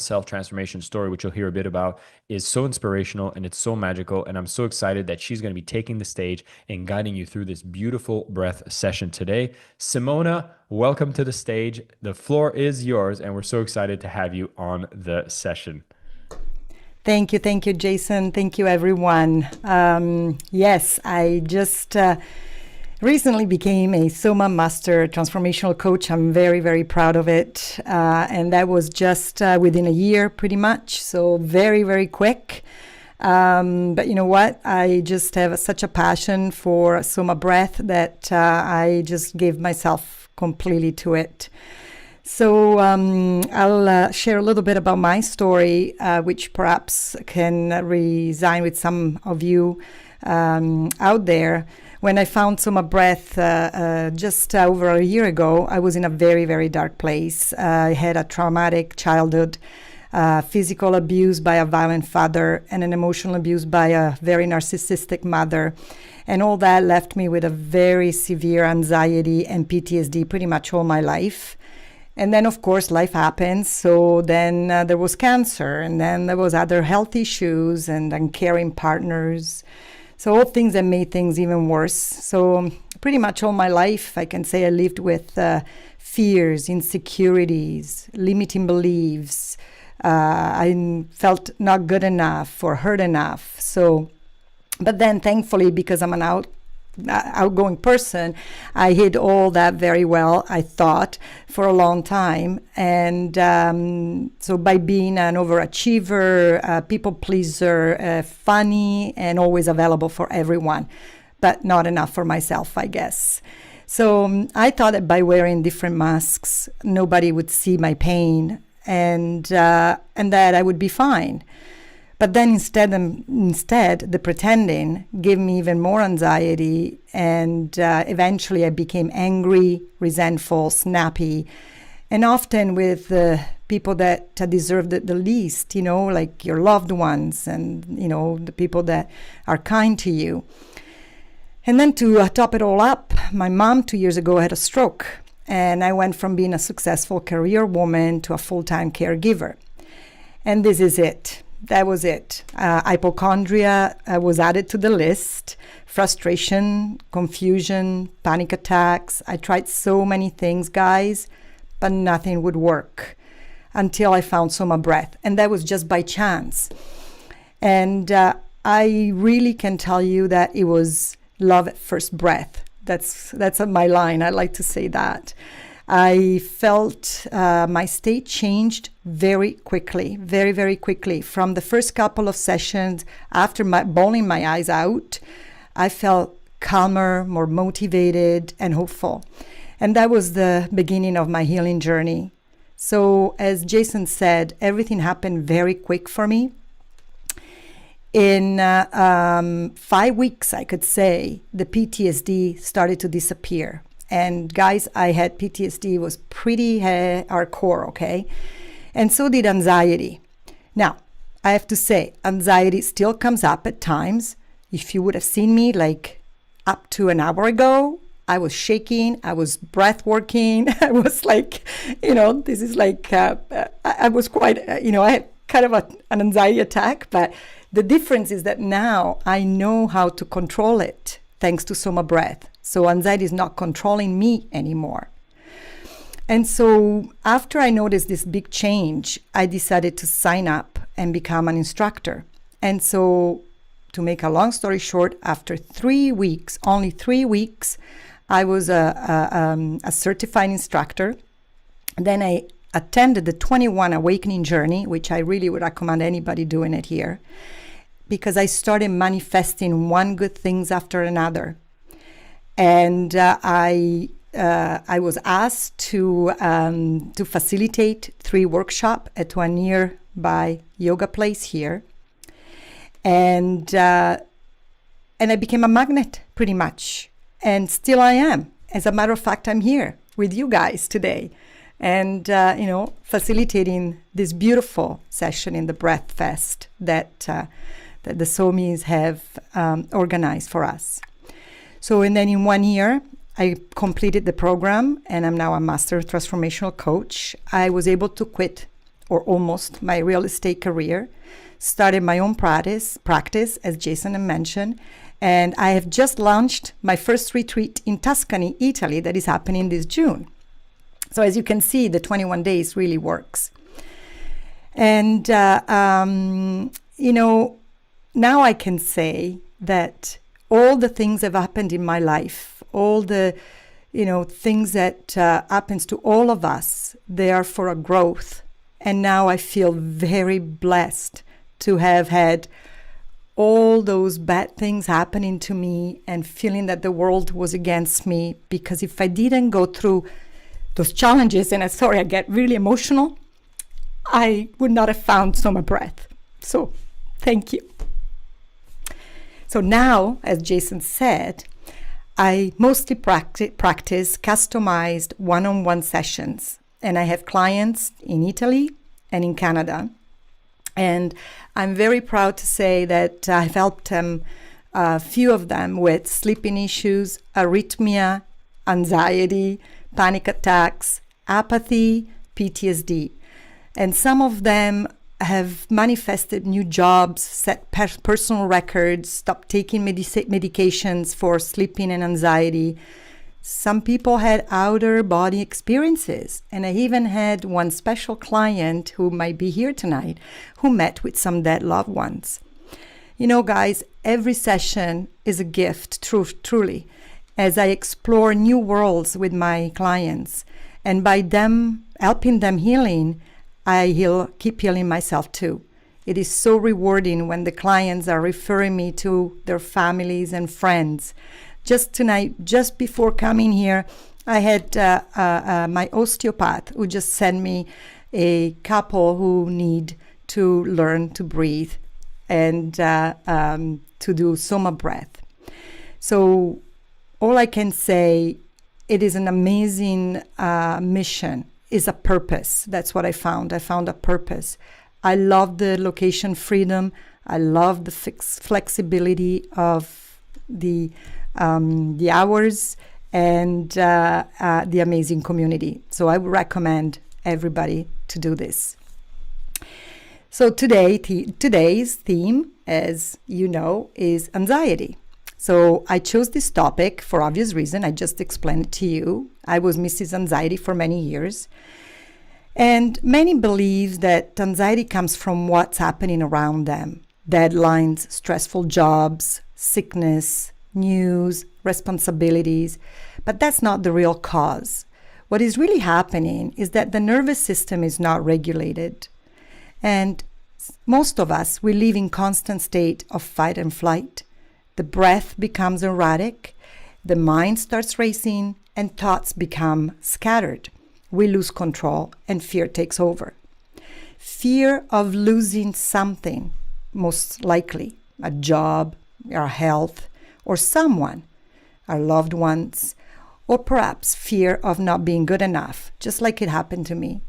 self-transformation story, which you'll hear a bit about, is so inspirational and it's so magical. And I'm so excited that she's going to be taking the stage and guiding you through this beautiful breath session today. Simona, welcome to the stage. The floor is yours, and we're so excited to have you on the session. Thank you, Jason. Thank you, everyone. Yes, I just recently became a SOMA Master Transformational Coach. I'm very, very proud of it. And that was just within a year, pretty much. So very, very quick. But you know what? I just have such a passion for SOMA breath that I just gave myself completely to it. So I'll share a little bit about my story, which perhaps can resonate with some of you out there. When I found Soma Breath just over a year ago, I was in a very, very dark place. I had a traumatic childhood, physical abuse by a violent father, and an emotional abuse by a very narcissistic mother. And all that left me with a very severe anxiety and PTSD pretty much all my life. And then, of course, life happens. So then there was cancer, and then there was other health issues and uncaring partners. So all things that made things even worse. So pretty much all my life, I can say I lived with fears, insecurities, limiting beliefs. I felt not good enough or hurt enough. So, but then thankfully, because I'm an outgoing person, I hid all that very well, I thought, for a long time. And so by being an overachiever, a people pleaser, funny, and always available for everyone, but not enough for myself, I guess. So I thought that by wearing different masks, nobody would see my pain, and that I would be fine. But then instead, the pretending gave me even more anxiety, and eventually I became angry, resentful, snappy, and often with the people that deserved it the least, like your loved ones and, the people that are kind to you. And then to top it all up, my mom 2 years ago had a stroke, and I went from being a successful career woman to a full-time caregiver. And this is it. That was it. Hypochondria was added to the list. Frustration, confusion, panic attacks. I tried so many things, guys, but nothing would work until I found Soma Breath. And that was just by chance. And I really can tell you that it was love at first breath. That's my line. I like to say that. I felt my state changed very quickly, very, very quickly. From the first couple of sessions, after bawling my eyes out, I felt calmer, more motivated, and hopeful. And that was the beginning of my healing journey. So as Jason said, everything happened very quick for me. In 5 weeks, I could say, the PTSD started to disappear. And guys, I had PTSD, was pretty hardcore, okay? And so did anxiety. Now, I have to say, anxiety still comes up at times. If you would have seen me like up to an hour ago, I was shaking, I was breath working, I was like, this is like, I was quite, I had kind of an anxiety attack, but the difference is that now I know how to control it, thanks to Soma Breath. So anxiety is not controlling me anymore. And so after I noticed this big change, I decided to sign up and become an instructor. And so to make a long story short, after 3 weeks, only 3 weeks, I was a certified instructor. Then I attended the 21 Awakening Journey, which I really would recommend anybody doing it here, because I started manifesting one good things after another. And I was asked to facilitate 3 workshops at one nearby yoga place here, and I became a magnet pretty much, and still I am. As a matter of fact, I'm here with you guys today, and facilitating this beautiful session in the Breath Fest that the Somis have organized for us. So, and then in 1 year, I completed the program, and I'm now a Master Transformational Coach. I was able to quit or almost my real estate career, started my own practice, as Jason had mentioned, and I have just launched my first retreat in Tuscany, Italy, that is happening this June. So as you can see, the 21 days really works. And, now I can say that all the things that have happened in my life, all the, things that happens to all of us, they are for a growth. And now I feel very blessed to have had all those bad things happening to me and feeling that the world was against me, because if I didn't go through those challenges, and I get really emotional, I would not have found SOMA breath. So thank you. So now, as Jason said, I mostly practice customized one-on-one sessions, and I have clients in Italy and in Canada. And I'm very proud to say that I've helped them, a few of them, with sleeping issues, arrhythmia, anxiety, panic attacks, apathy, PTSD. And some of them have manifested new jobs, set personal records, stopped taking medications for sleeping and anxiety. Some people had outer body experiences. And I even had one special client who might be here tonight who met with some dead loved ones. Guys, every session is a gift, truly, as I explore new worlds with my clients. And by them helping them healing, I keep healing myself too. It is so rewarding when the clients are referring me to their families and friends. Just tonight, just before coming here, I had my osteopath who just sent me a couple who need to learn to breathe and to do SOMA breath. So all I can say, it is an amazing mission. Is a purpose. That's what I found. I found a purpose. I love the location freedom. I love the flexibility of the hours and the amazing community. So I would recommend everybody to do this. So today's theme, as you know, is anxiety. So I chose this topic for obvious reason. I just explained it to you. I was Mrs. Anxiety for many years. And many believe that anxiety comes from what's happening around them. Deadlines, stressful jobs, sickness, news, responsibilities. But that's not the real cause. What is really happening is that the nervous system is not regulated. And most of us, we live in constant state of fight and flight. The breath becomes erratic, the mind starts racing, and thoughts become scattered. We lose control, and fear takes over. Fear of losing something, most likely a job, our health, or someone, our loved ones, or perhaps fear of not being good enough, just like it happened to me.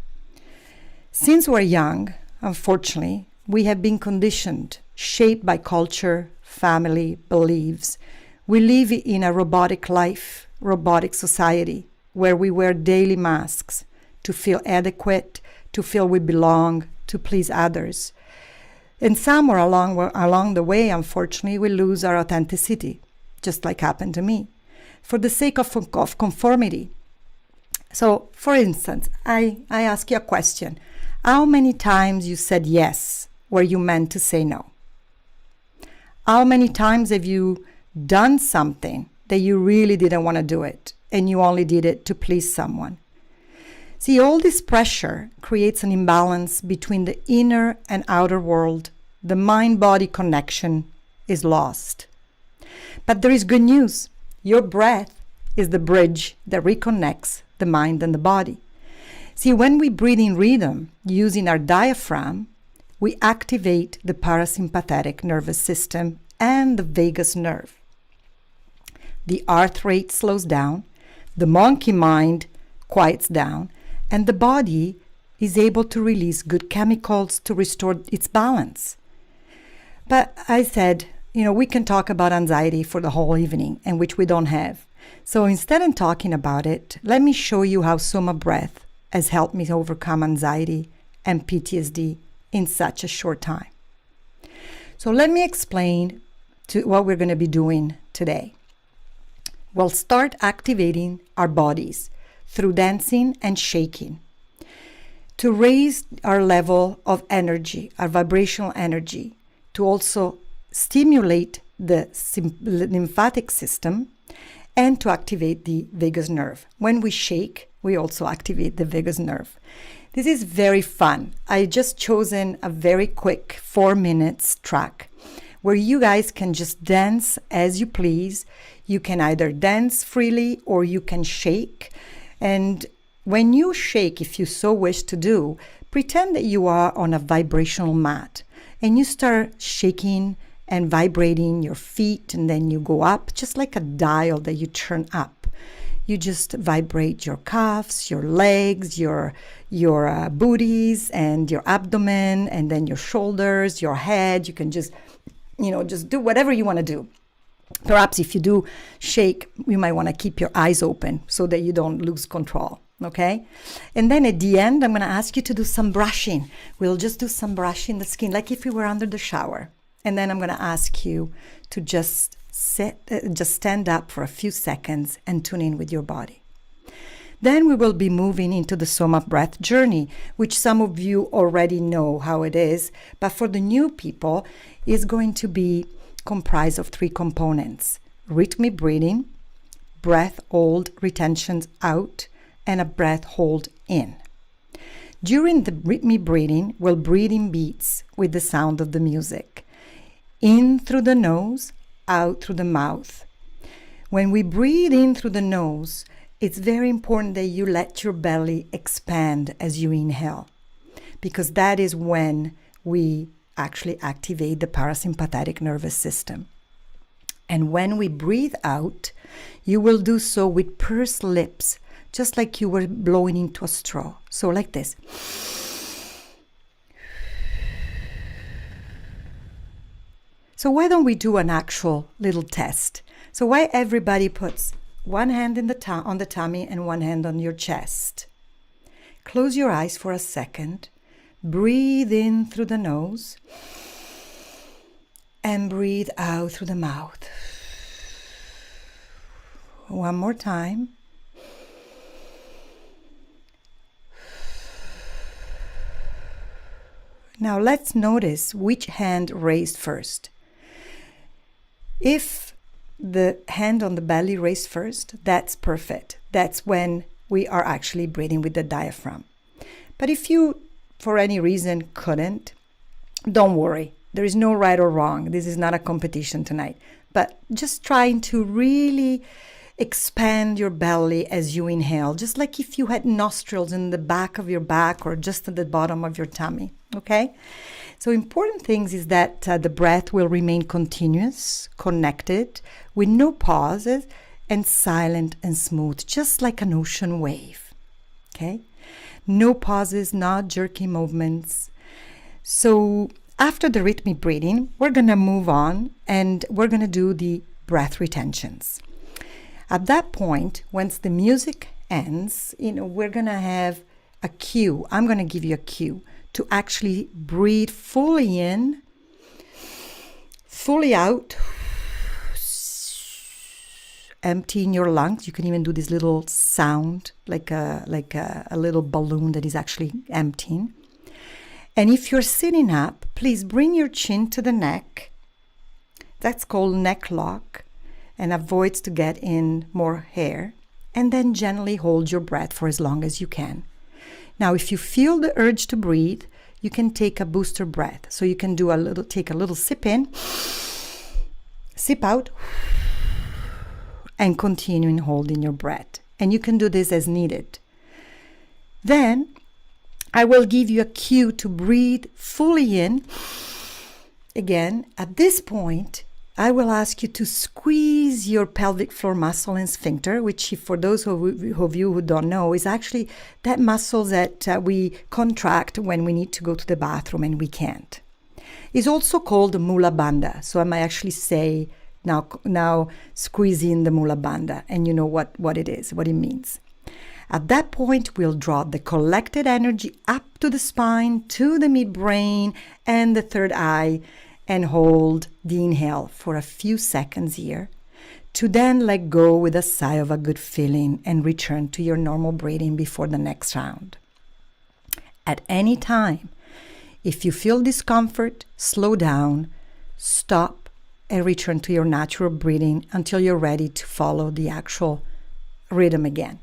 Since we're young, unfortunately, we have been conditioned, shaped by culture, family, beliefs. We live in a robotic life, robotic society, where we wear daily masks to feel adequate, to feel we belong, to please others. And somewhere along the way, unfortunately, we lose our authenticity, just like happened to me, for the sake of conformity. So, for instance, I ask you a question. How many times you said yes where you meant to say no? How many times have you done something that you really didn't want to do it and you only did it to please someone? See, all this pressure creates an imbalance between the inner and outer world. The mind-body connection is lost. But there is good news. Your breath is the bridge that reconnects the mind and the body. See, when we breathe in rhythm using our diaphragm, we activate the parasympathetic nervous system and the vagus nerve. The heart rate slows down, the monkey mind quiets down, and the body is able to release good chemicals to restore its balance. But I said, we can talk about anxiety for the whole evening, and which we don't have. So instead of talking about it, let me show you how SOMA breath has helped me overcome anxiety and PTSD in such a short time. So let me explain to what we're going to be doing today. We'll start activating our bodies through dancing and shaking to raise our level of energy, our vibrational energy, to also stimulate the lymphatic system and to activate the vagus nerve. When we shake, we also activate the vagus nerve. This is very fun. I just chosen a very quick 4 minutes track where you guys can just dance as you please. You can either dance freely or you can shake. And when you shake, if you so wish to do, pretend that you are on a vibrational mat and you start shaking and vibrating your feet, and then you go up just like a dial that you turn up. You just vibrate your calves, your legs, your booties and your abdomen, and then your shoulders, your head. You can just do whatever you want to do. Perhaps if you do shake, you might want to keep your eyes open so that you don't lose control. Okay? And then at the end, I'm going to ask you to do some brushing. We'll just do some brushing the skin, like if we were under the shower. And then I'm going to ask you to just stand up for a few seconds and tune in with your body. Then we will be moving into the SOMA breath journey, which some of you already know how it is. But for the new people, is going to be comprised of 3 components: rhythmic breathing, breath hold retentions out, and a breath hold in. During the rhythmic breathing, we'll breathe in beats with the sound of the music. In through the nose, out through the mouth. When we breathe in through the nose, it's very important that you let your belly expand as you inhale, because that is when we actually activate the parasympathetic nervous system. And when we breathe out, you will do so with pursed lips, just like you were blowing into a straw. So like this. So why don't we do an actual little test? So why everybody puts one hand on the tummy and one hand on your chest. Close your eyes for a second. Breathe in through the nose and breathe out through the mouth. One more time. Now let's notice which hand raised first. If the hand on the belly raised first, that's perfect. That's when we are actually breathing with the diaphragm. But if you, for any reason, couldn't, don't worry. There is no right or wrong. This is not a competition tonight. But just trying to really expand your belly as you inhale, just like if you had nostrils in the back of your back or just at the bottom of your tummy, okay? So important things is that the breath will remain continuous, connected, with no pauses, and silent and smooth, just like an ocean wave, okay? No pauses, not jerky movements. So after the rhythmic breathing, we're going to move on and we're going to do the breath retentions. At that point, once the music ends, we're going to have a cue. I'm going to give you a cue to actually breathe fully in, fully out, emptying your lungs. You can even do this little sound, like a little balloon that is actually emptying. And if you're sitting up, please bring your chin to the neck. That's called neck lock, and avoids to get in more hair. And then gently hold your breath for as long as you can. Now, if you feel the urge to breathe, you can take a booster breath. So you can take a little sip in, sip out, and continuing holding your breath. And you can do this as needed. Then I will give you a cue to breathe fully in. Again, at this point, I will ask you to squeeze your pelvic floor muscle and sphincter, which for those of you who don't know, is actually that muscle that we contract when we need to go to the bathroom and we can't. It's also called the mula bandha. So I might actually say now squeeze in the mula bandha, and you know what it is, what it means. At that point, we'll draw the collected energy up to the spine, to the midbrain, and the third eye, and hold the inhale for a few seconds here, to then let go with a sigh of a good feeling and return to your normal breathing before the next round. At any time, if you feel discomfort, slow down, stop, and return to your natural breathing until you're ready to follow the actual rhythm again.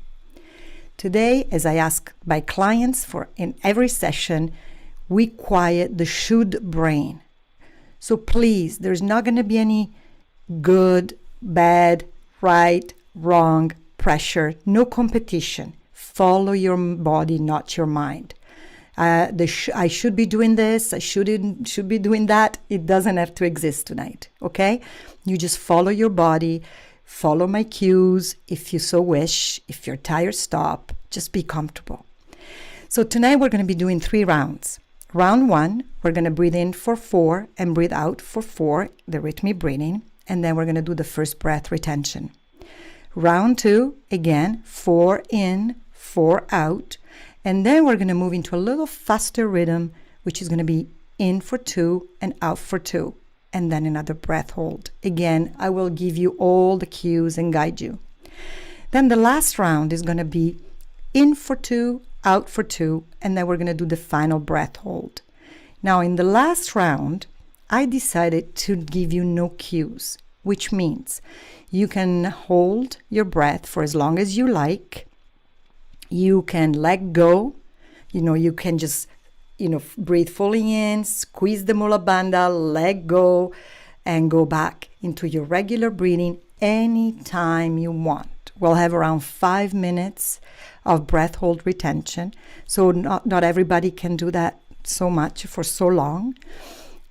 Today, as I ask my clients for in every session, we quiet the should brain. So please, there's not going to be any good, bad, right, wrong, pressure, no competition. Follow your body, not your mind. I should be doing this, I should be doing that. It doesn't have to exist tonight, okay? You just follow your body, follow my cues if you so wish. If you're tired, stop. Just be comfortable. So tonight we're going to be doing 3 rounds. Round 1, we're going to breathe in for 4 and breathe out for 4, the rhythmic breathing. And then we're going to do the first breath retention. Round 2, again, 4 in, 4 out. And then we're going to move into a little faster rhythm, which is going to be in for 2 and out for 2. And then another breath hold. Again, I will give you all the cues and guide you. Then the last round is going to be in for 2, out for 2, and then we're going to do the final breath hold. Now, in the last round, I decided to give you no cues, which means you can hold your breath for as long as you like. You can let go. You can just, breathe fully in, squeeze the mula bandha, let go, and go back into your regular breathing anytime you want. We'll have around 5 minutes of breath hold retention. So not everybody can do that so much for so long.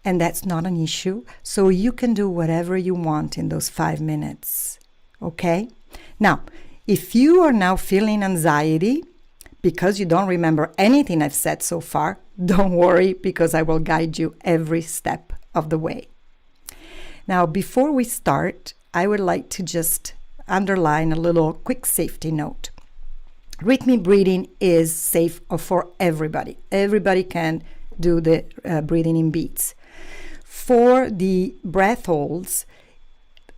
And that's not an issue. So you can do whatever you want in those 5 minutes. Okay? Now, if you are now feeling anxiety because you don't remember anything I've said so far, don't worry, because I will guide you every step of the way. Now, before we start, I would like to just underline a little quick safety note. Rhythmic breathing is safe for everybody. Everybody can do the breathing in beats. For the breath holds,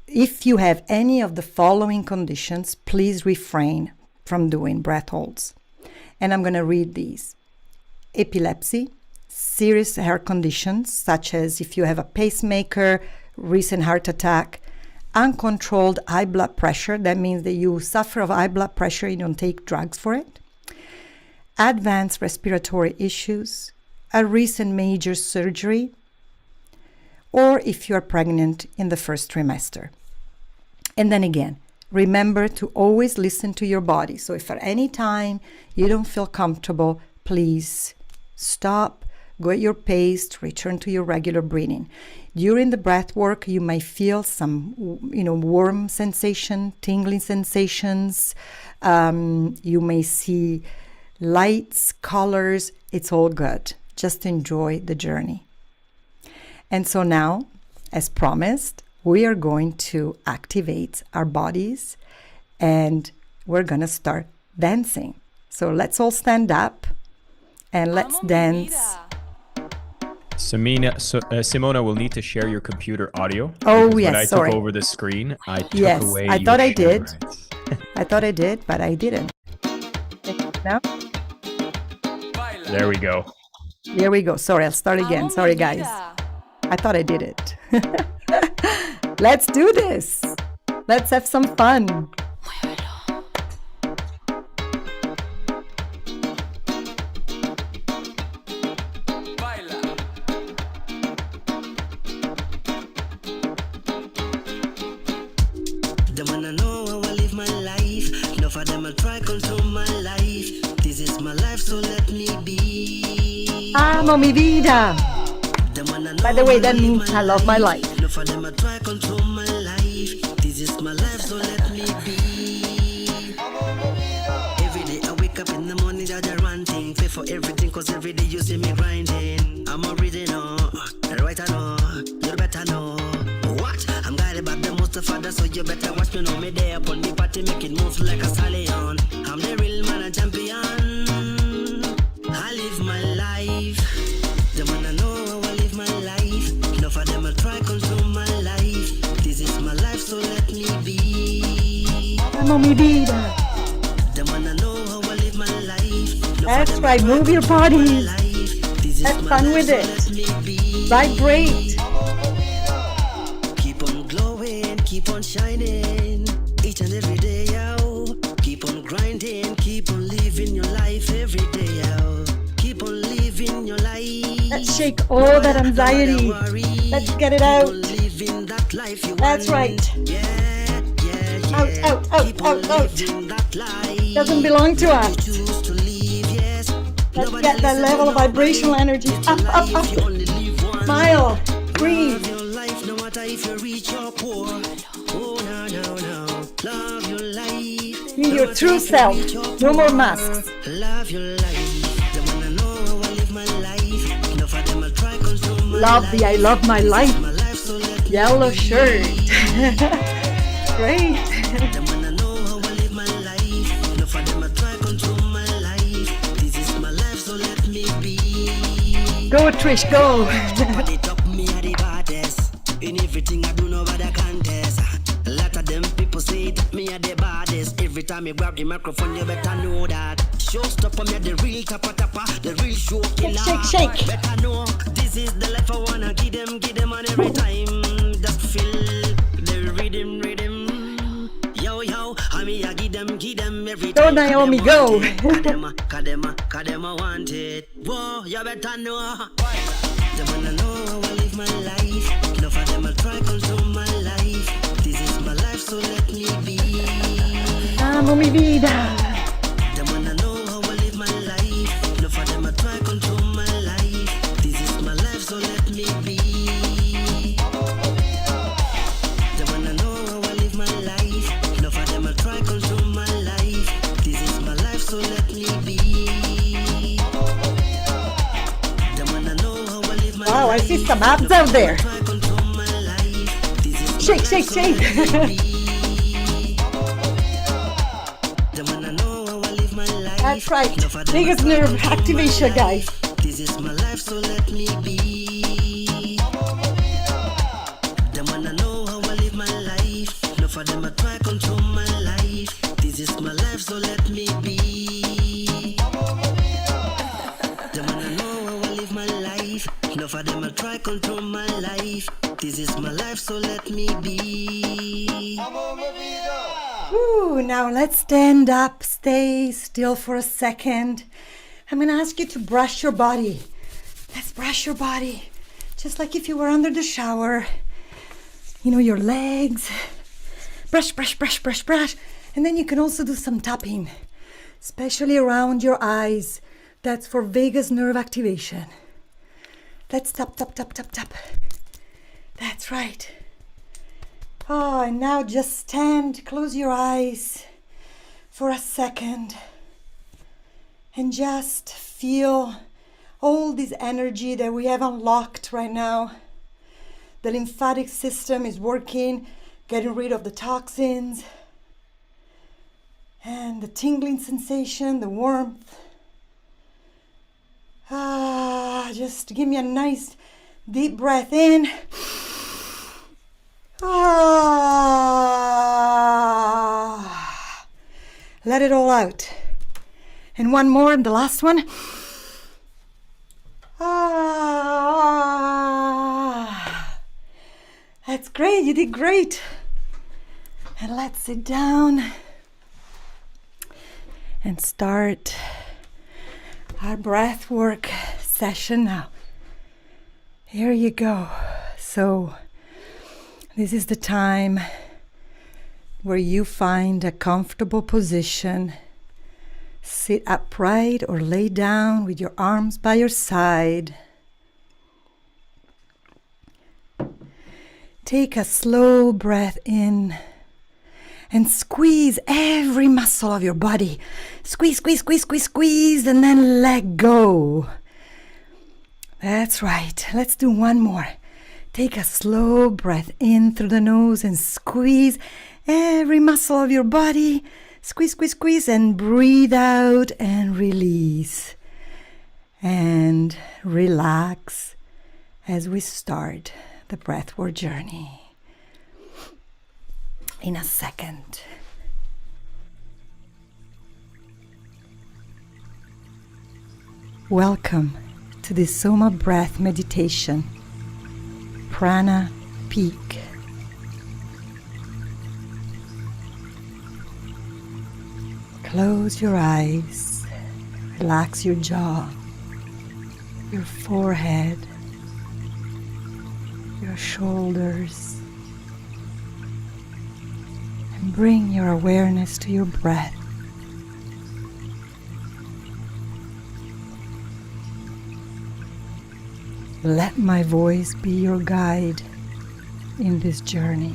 if you have any of the following conditions, please refrain from doing breath holds. And I'm going to read these. Epilepsy, serious heart conditions, such as if you have a pacemaker, recent heart attack, uncontrolled high blood pressure, that means that you suffer of high blood pressure, you don't take drugs for it, advanced respiratory issues, a recent major surgery, or if you are pregnant in the first trimester. And then again, remember to always listen to your body. So if at any time you don't feel comfortable, please stop, go at your pace, return to your regular breathing. During the breath work, you may feel some, warm sensation, tingling sensations. You may see lights, colors. It's all good. Just enjoy the journey. And so now, as promised, we are going to activate our bodies and we're going to start dancing. So let's all stand up and let's dance. Simona will need to share your computer audio. Oh, yes, when I sorry. took over the screen, I took away I your thought I share did. rights. I thought I did, but I didn't. Now, There we go. here we go. Sorry, I'll start again. Sorry, guys. I thought I did it. Let's do this. Let's have some fun. Them wanna know how I live my life. Enough of them will try control my life. This is my life, so let me be. Amo mi vida. Them wanna know By the way, how that live means I love my life. Enough of them will try control my life. This is my life, so let me be. Every day I wake up in the morning, judge a ranting. Pay for everything, cause every day you see me grinding. I'm original, right I know, you better know. What? I'm guided by the most of father, so you better watch me. Know me there upon the party, making moves like a stallion. I'm the real manager. Como mi vida. Them wanna know how I live my life. That's right, move your bodies. Have fun with it. Vibrate. Keep on glowing, keep on shining. Each and every day, yo. Keep on grinding, keep on living your life every day, yo. Keep on living your life. Let's shake all that anxiety. Let's get it out. Living that life you That's want. right. Yeah, yeah, yeah. Out, out, out, Keep on out, out. living that life. Doesn't belong to us. Choose to live, yes. Let's Nobody get that listen level to of vibrational nobody. energy. It's your Up, up, life, you up. only live once. Smile. Breathe. Love your life, no matter if you're rich or poor. Oh, no, no, no. Love your life. Be your true self. No more masks. Love your life. They wanna know how I live my life. Enough of them will try control my Love life. the I love my life. My life, so let me Yellow shirt. Great. They wanna know how I live my life. Enough of them will try control my life. This is my life, so let me be. Go, Trish, go. They top me at the baddest. In everything I do, nobody contest. A lot of them people say that me at the baddest. Every time you grab the microphone, you better know that. Showstopper, me the real topper, the real show killer. Shake, shake, shake. Better know this is the life I wanna give them on every time. Just feel the rhythm. Yo, I mean I give them every Go, time. Naomi, go. Cause them I want it. Whoa, you better know. They wanna know how I live my life. Enough of them will try control my life. This is my life, so let me be. Amo mi vida. They wanna know how I live my life. Enough of them will try control my life. This is my life, so let me be. They wanna know how I live my life. Enough of them will try control my life. This is my life, so let me be. They wanna know how I live my Wow, I life. see some abs out there. Try control my life. This is my Shake, life, shake, so shake. let me be. They wanna know how I live my life. That's right. Enough of them Biggest will try nerve control my activation, life. guys. This is my life, so let me be. They wanna know how I live my life. Enough of them will try control my life. This is my life, so let me be. They wanna know how I live my life. Enough of them will try control my life. This is my life, so let me be. Ooh, now let's stand up. Stay still for a second. I'm going to ask you to brush your body. Let's brush your body. Just like if you were under the shower. You know, your legs. Brush, brush, brush, brush, brush. And then you can also do some tapping, especially around your eyes. That's for vagus nerve activation. Let's tap, tap, tap, tap, tap. That's right. Oh, and now just stand, close your eyes for a second and just feel all this energy that we have unlocked right now. The lymphatic system is working, getting rid of the toxins and the tingling sensation, the warmth. Just give me a nice deep breath in. Let it all out. And one more, and the last one. That's great, you did great. And let's sit down and start our breath work session now. Here you go. So this is the time where you find a comfortable position. Sit upright or lay down with your arms by your side. Take a slow breath in and squeeze every muscle of your body. Squeeze, squeeze, squeeze, squeeze, squeeze, and then let go. That's right. Let's do one more. Take a slow breath in through the nose and squeeze every muscle of your body. Squeeze, squeeze, squeeze, and breathe out and release. And relax as we start the breathwork journey. In a second. Welcome to the SOMA breath meditation, Prana Peak. Close your eyes, relax your jaw, your forehead, your shoulders, and bring your awareness to your breath. Let my voice be your guide in this journey.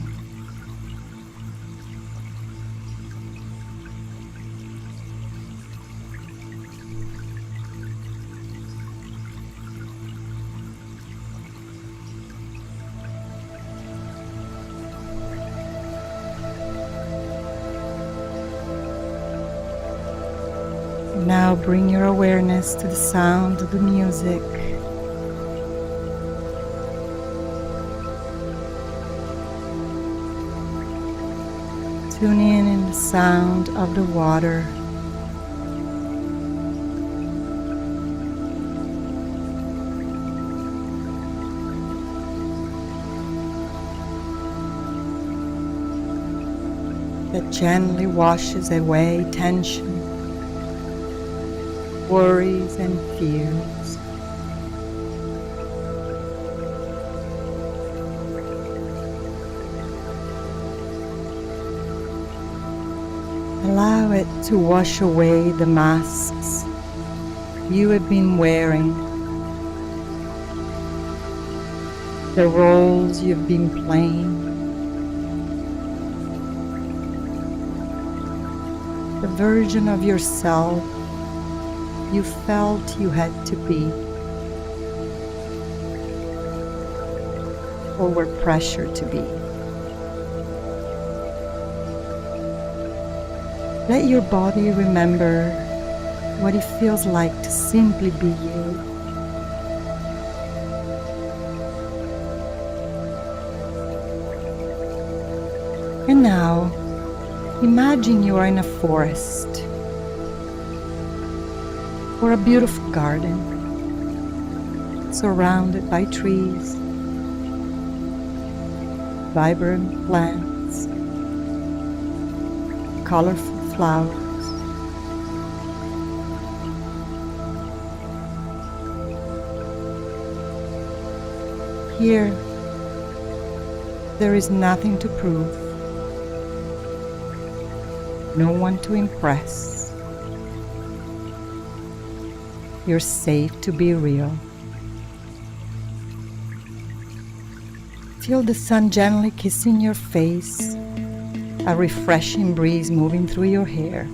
Now bring your awareness to the sound of the music. Tune in the sound of the water. That gently washes away tension, worries and fears. Allow it to wash away the masks you have been wearing, the roles you've been playing, the version of yourself you felt you had to be, or were pressured to be. Let your body remember what it feels like to simply be you. And now, imagine you are in a forest or a beautiful garden, surrounded by trees, vibrant plants, colorful flowers. Here, there is nothing to prove, no one to impress. You're safe to be real. Feel the sun gently kissing your face, a refreshing breeze moving through your hair.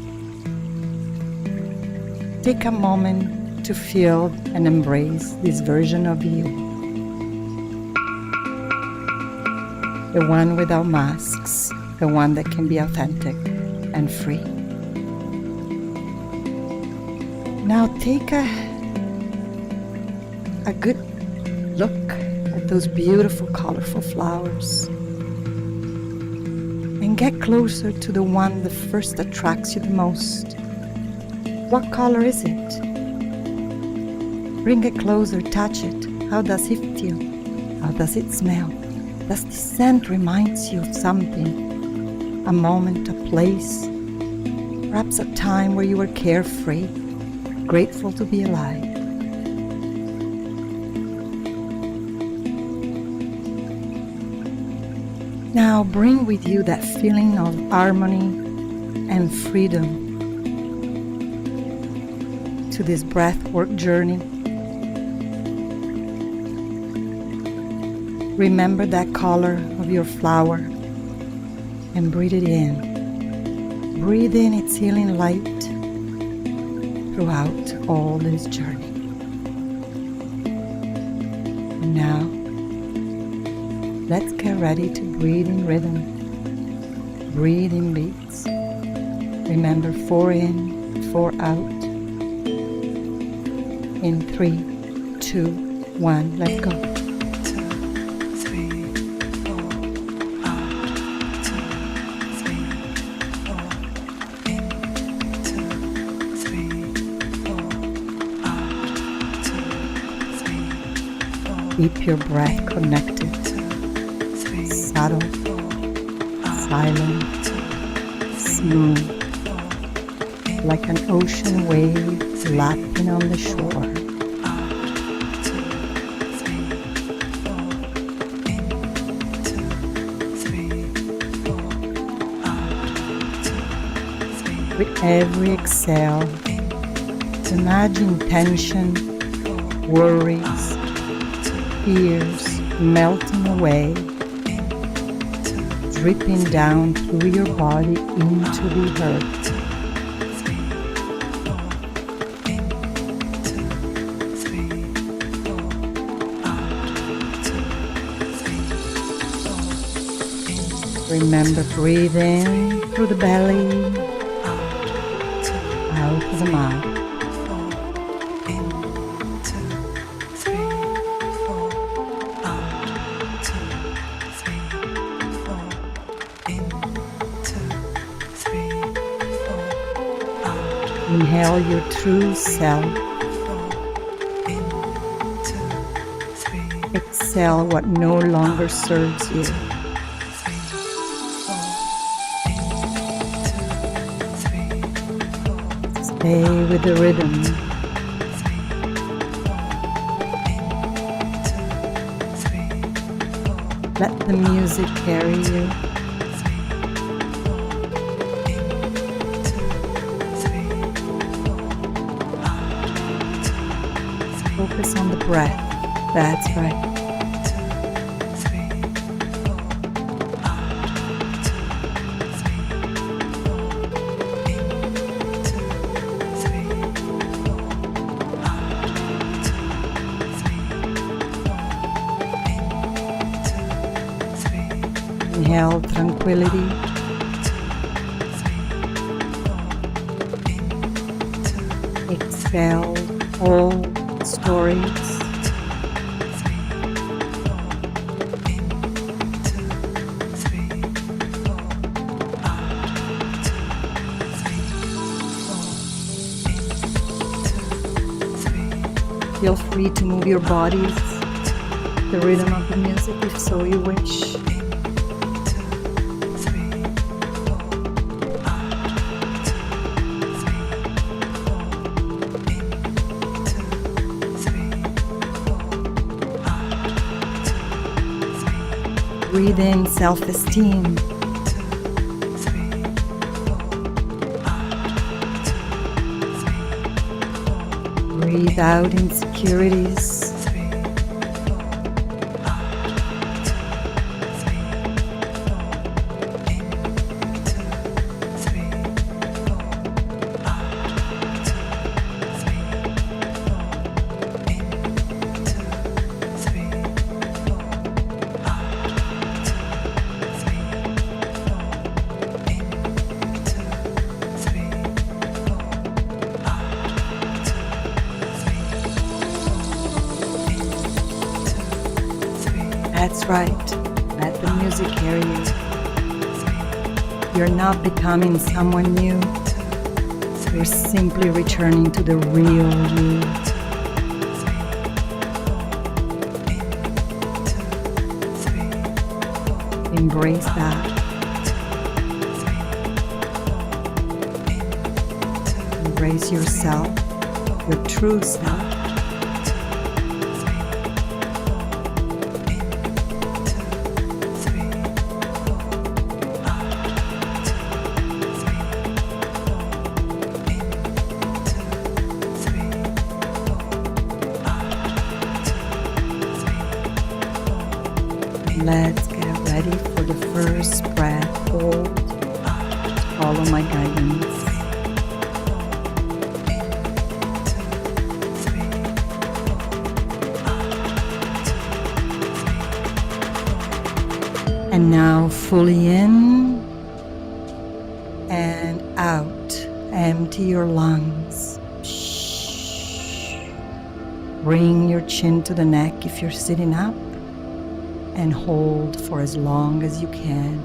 Take a moment to feel and embrace this version of you. The one without masks, the one that can be authentic and free. Now take a good look at those beautiful, colorful flowers. And get closer to the one that first attracts you the most. What color is it? Bring it closer, touch it. How does it feel? How does it smell? Does the scent remind you of something? A moment, a place? Perhaps a time where you were carefree, grateful to be alive. Now bring with you that feeling of harmony and freedom to this breathwork journey. Remember that color of your flower and breathe it in. Breathe in its healing light throughout all this journey. Now, let's get ready to breathe in rhythm, breathe in beats. Remember 4 in, 4 out. In 3, 2, 1, let's go. 2, 3, 4, out. 2, 3, 4, in. 2, 3, 4, out. Keep your breath connected, subtle, silent, smooth, like an ocean wave lapping on the shore. With every exhale, imagine tension, worries, fears melting away, dripping down through your body into the earth. Remember, breathe in through the belly, out of the mouth. Inhale your true self. Exhale what no longer serves you. Stay with the rhythm. Let the music carry you. Focus on the breath. That's right. Inhale tranquility. Exhale all stories. Feel free to move your bodies, the rhythm of the music if so you wish. Breathe in self-esteem. Breathe out insecurities. That's right. Let the music carry you. You're not becoming someone new. You're simply returning to the real you. Embrace that. Embrace yourself, your true self. Let's get ready for the first breath. Hold. Follow my guidance. And now fully in and out. Empty your lungs. Bring your chin to the neck if you're sitting up. And hold for as long as you can.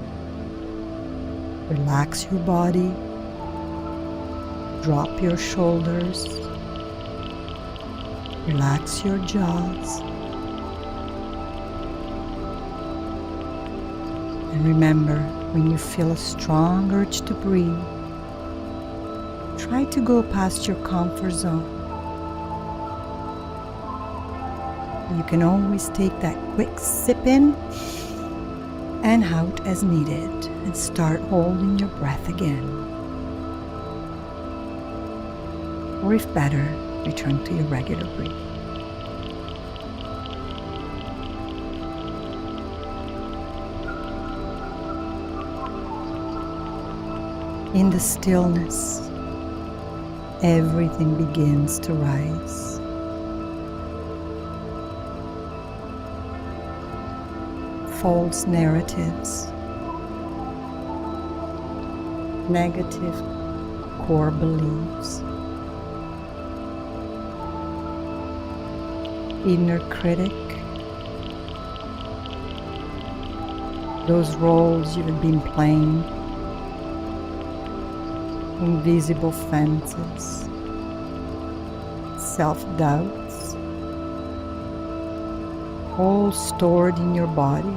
Relax your body. Drop your shoulders. Relax your jaws. And remember, when you feel a strong urge to breathe, try to go past your comfort zone. You can always take that quick sip in and out as needed and start holding your breath again. Or if better, return to your regular breathing. In the stillness, everything begins to rise. False narratives, negative core beliefs, inner critic, those roles you've been playing, invisible fences, self-doubts, all stored in your body.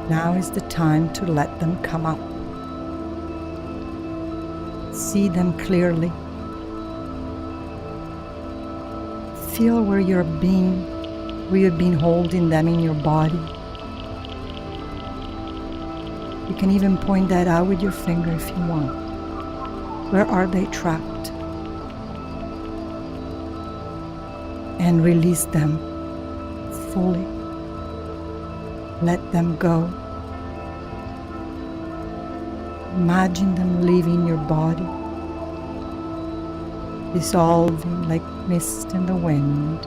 Now is the time to let them come up. See them clearly. Feel where you've been holding them in your body. You can even point that out with your finger if you want. Where are they trapped? And release them fully. Let them go. Imagine them leaving your body, dissolving like mist in the wind.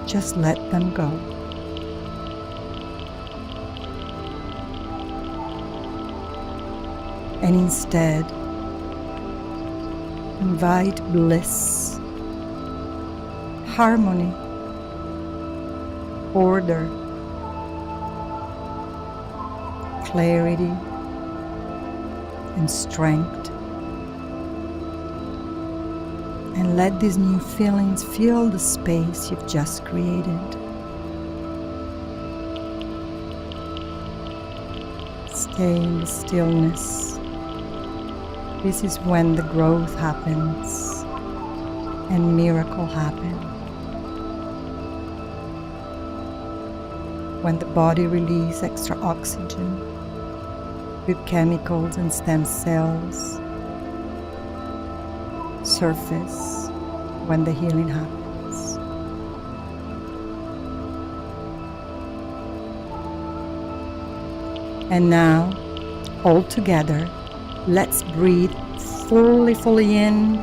Just let them go. And instead, invite bliss, harmony, order, clarity, and strength. And let these new feelings fill the space you've just created. Stay in the stillness. This is when the growth happens and miracle happen. When the body releases extra oxygen, good chemicals and stem cells surface when the healing happens. And now, all together, let's breathe fully in.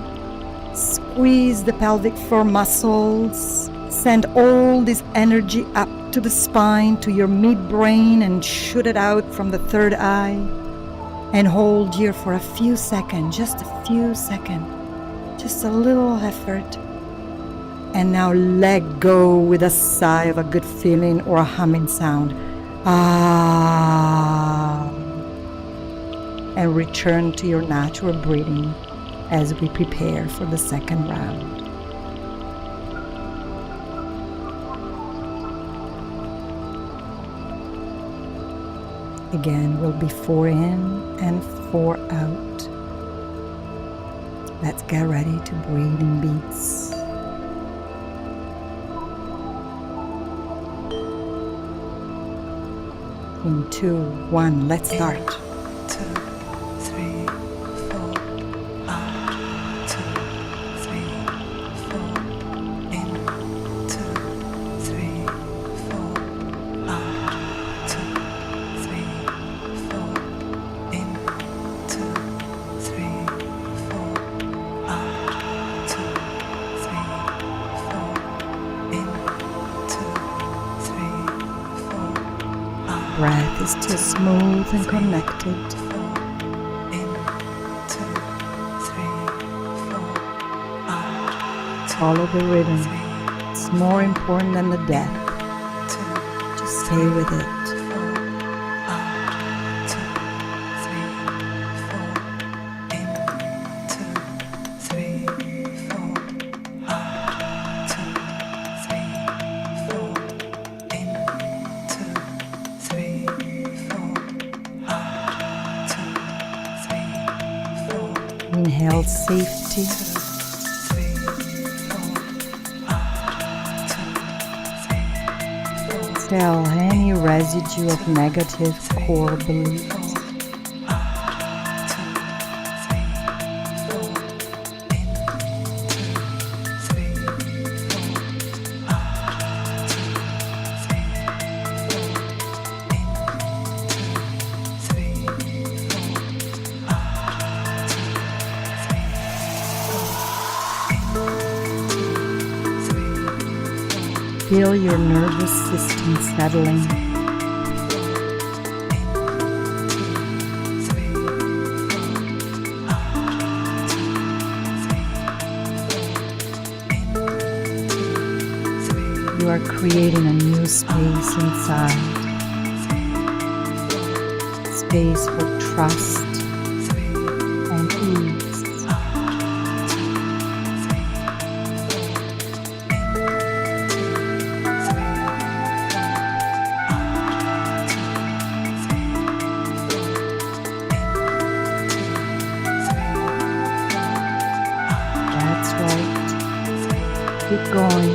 Squeeze the pelvic floor muscles. Send all this energy up to the spine, to your midbrain, and shoot it out from the third eye. And hold here for a few seconds, just a few seconds. Just a little effort. And now let go with a sigh of a good feeling or a humming sound. Ah. And return to your natural breathing as we prepare for the second round. Again, we'll be 4 in and 4 out. Let's get ready to breathe in beats. In 2, 1, let's start. 2, 3, 4. Out. 2, 3, 4. In. 2, 3, 4. Out. 2, 3, 4. In. 2, 3, 4. Out. 2, 3, 4. In. 2, 3, 4. Breath is still smooth and connected. Follow the rhythm. It's more important than the depth. Just stay with it. Exhale safety. Exhale any residue of negative core beliefs. Feel your nervous system settling. You are creating a new space inside. Space for trust and ease. Keep going.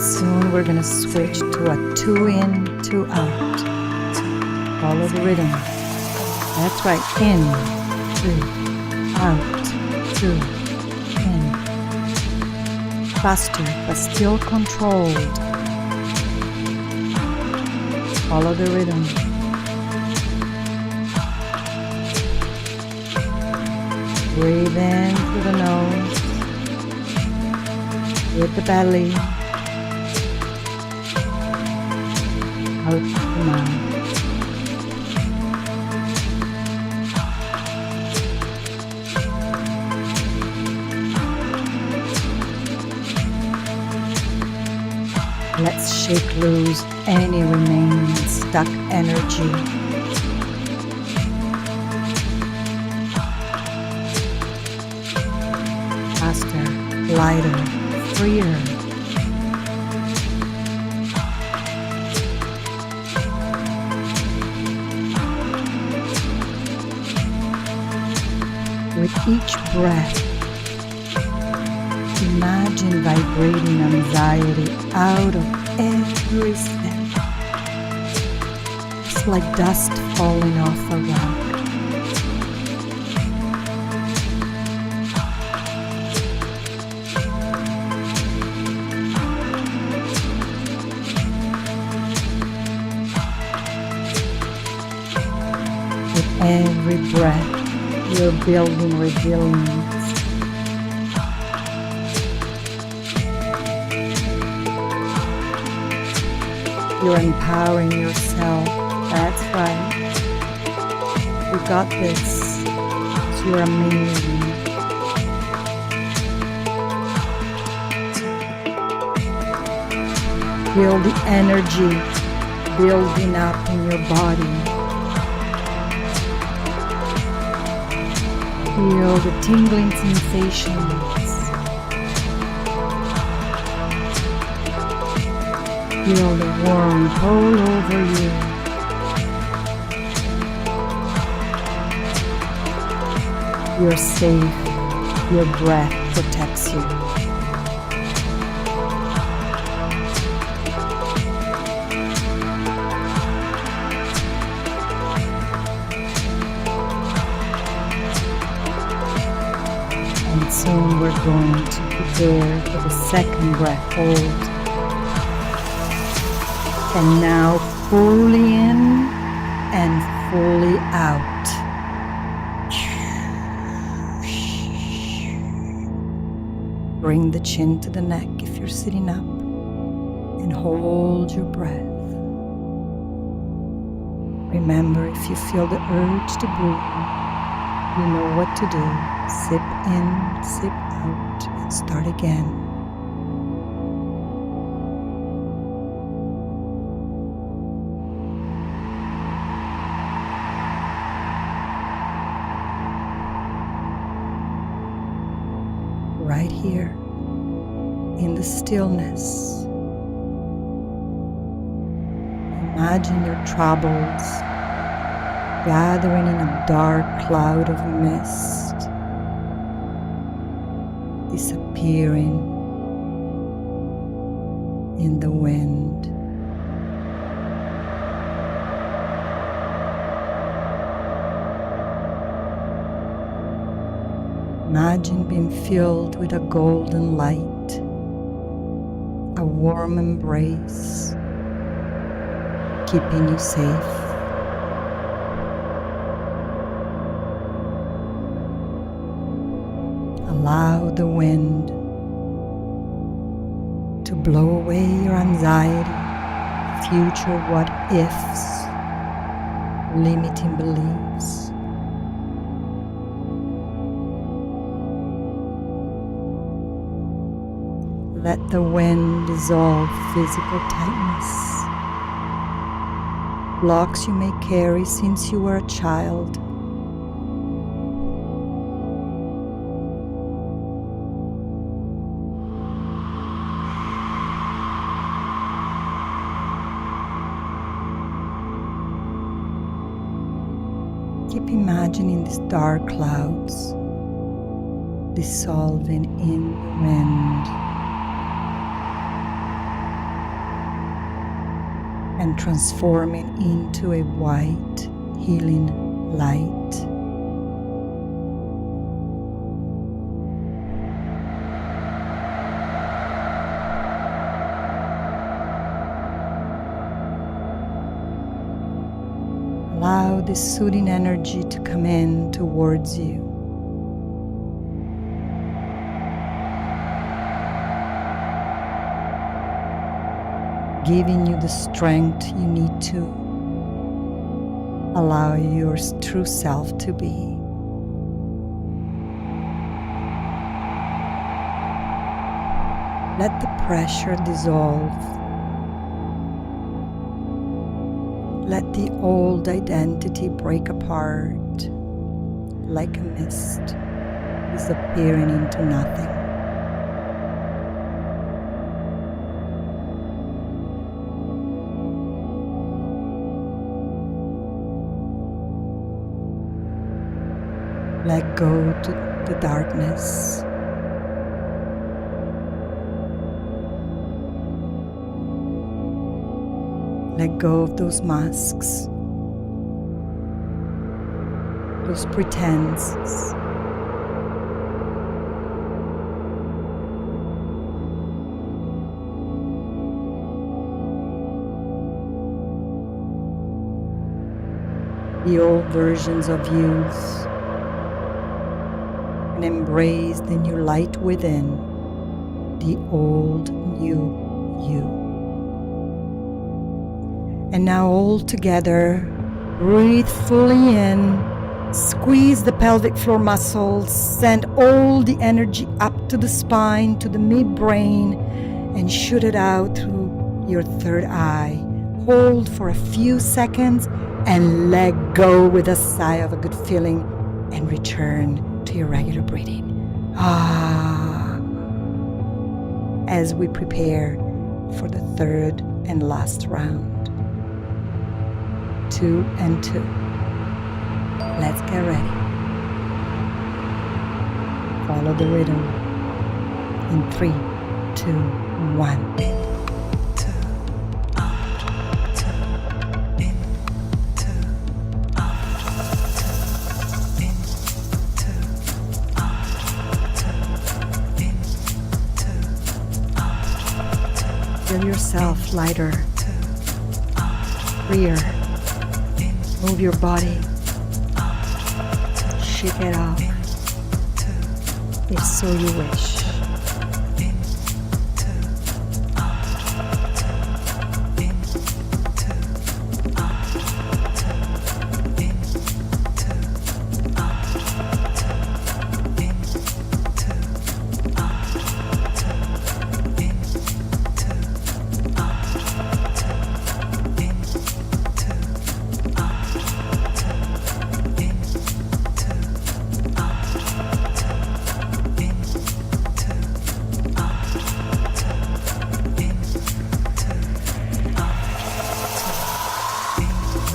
Soon we're going to switch to a 2 in, 2 out. Follow the rhythm. That's right. In, 2, out, 2, in. Faster, but still controlled. Follow the rhythm. Breathe in through the nose, with the belly. Out the mouth. Let's shake loose any remaining stuck energy. Faster, lighter, freer. With each breath, imagine vibrating anxiety out of every cell. It's like dust falling off a rock. With every breath, you're building resilience. You're empowering yourself. That's right. You got this. You're amazing. Feel the energy building up in your body. Feel the tingling sensations. Feel the warmth all over you. You're safe. Your breath protects you. And soon we're going to Prepare for the second breath. Hold. And now fully in and fully out. Bring the chin to the neck if you're sitting up and hold your breath. Remember, if you feel the urge to breathe, you know what to do. Sip in, sip out, and start again. Right here in the stillness, imagine your troubles gathering in a dark cloud of mist, disappearing in the wind. Imagine being filled with a golden light, a warm embrace, keeping you safe. Allow the wind to blow away your anxiety, future what ifs, limiting beliefs. Let the wind dissolve physical tightness, blocks you may carry since you were a child. Keep imagining these dark clouds dissolving in the wind and transforming into a white, healing light. Allow this soothing energy to come in towards you. Giving you the strength you need to allow your true self to be. Let the pressure dissolve. Let the old identity break apart like a mist, disappearing into nothing. Let go to the darkness. Let go of those masks, those pretenses. The old versions of youth, and embrace the new light within, the old new you. And now all together, breathe fully in, squeeze the pelvic floor muscles, send all the energy up to the spine, to the midbrain, and shoot it out through your third eye. Hold for a few seconds and let go with a sigh of a good feeling and return to your regular breathing. As we prepare for the third and last round. 2 and 2. Let's get ready. Follow the rhythm. In 3, 2, 1. In, two, out, two, in, two, out, two, in, two, out, two, in, yourself lighter, freer. Move your body. Shake it off, if so you wish.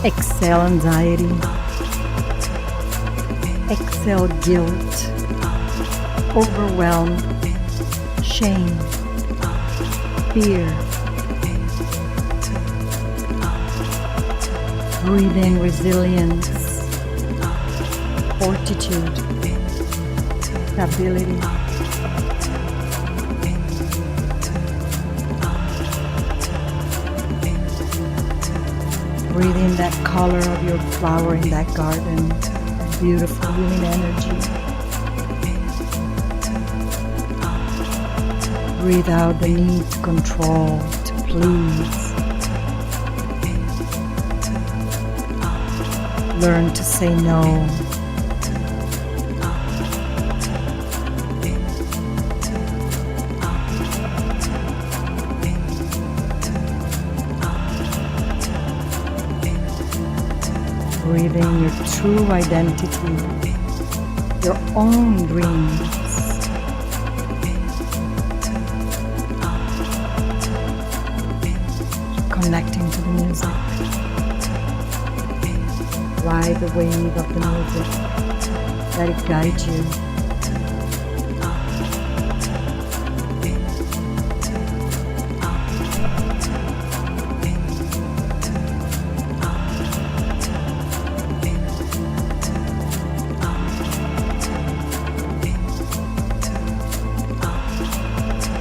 Exhale anxiety. Exhale guilt, overwhelm, shame, fear. Breathe in resilience, fortitude, stability. Breathe in that color of your flower in that garden, that beautiful healing energy. Breathe out the need to control, to please. Learn to say no. Breathe in your true identity, your own dreams. Connecting to the music. Ride the wave of the music. Let it guide you.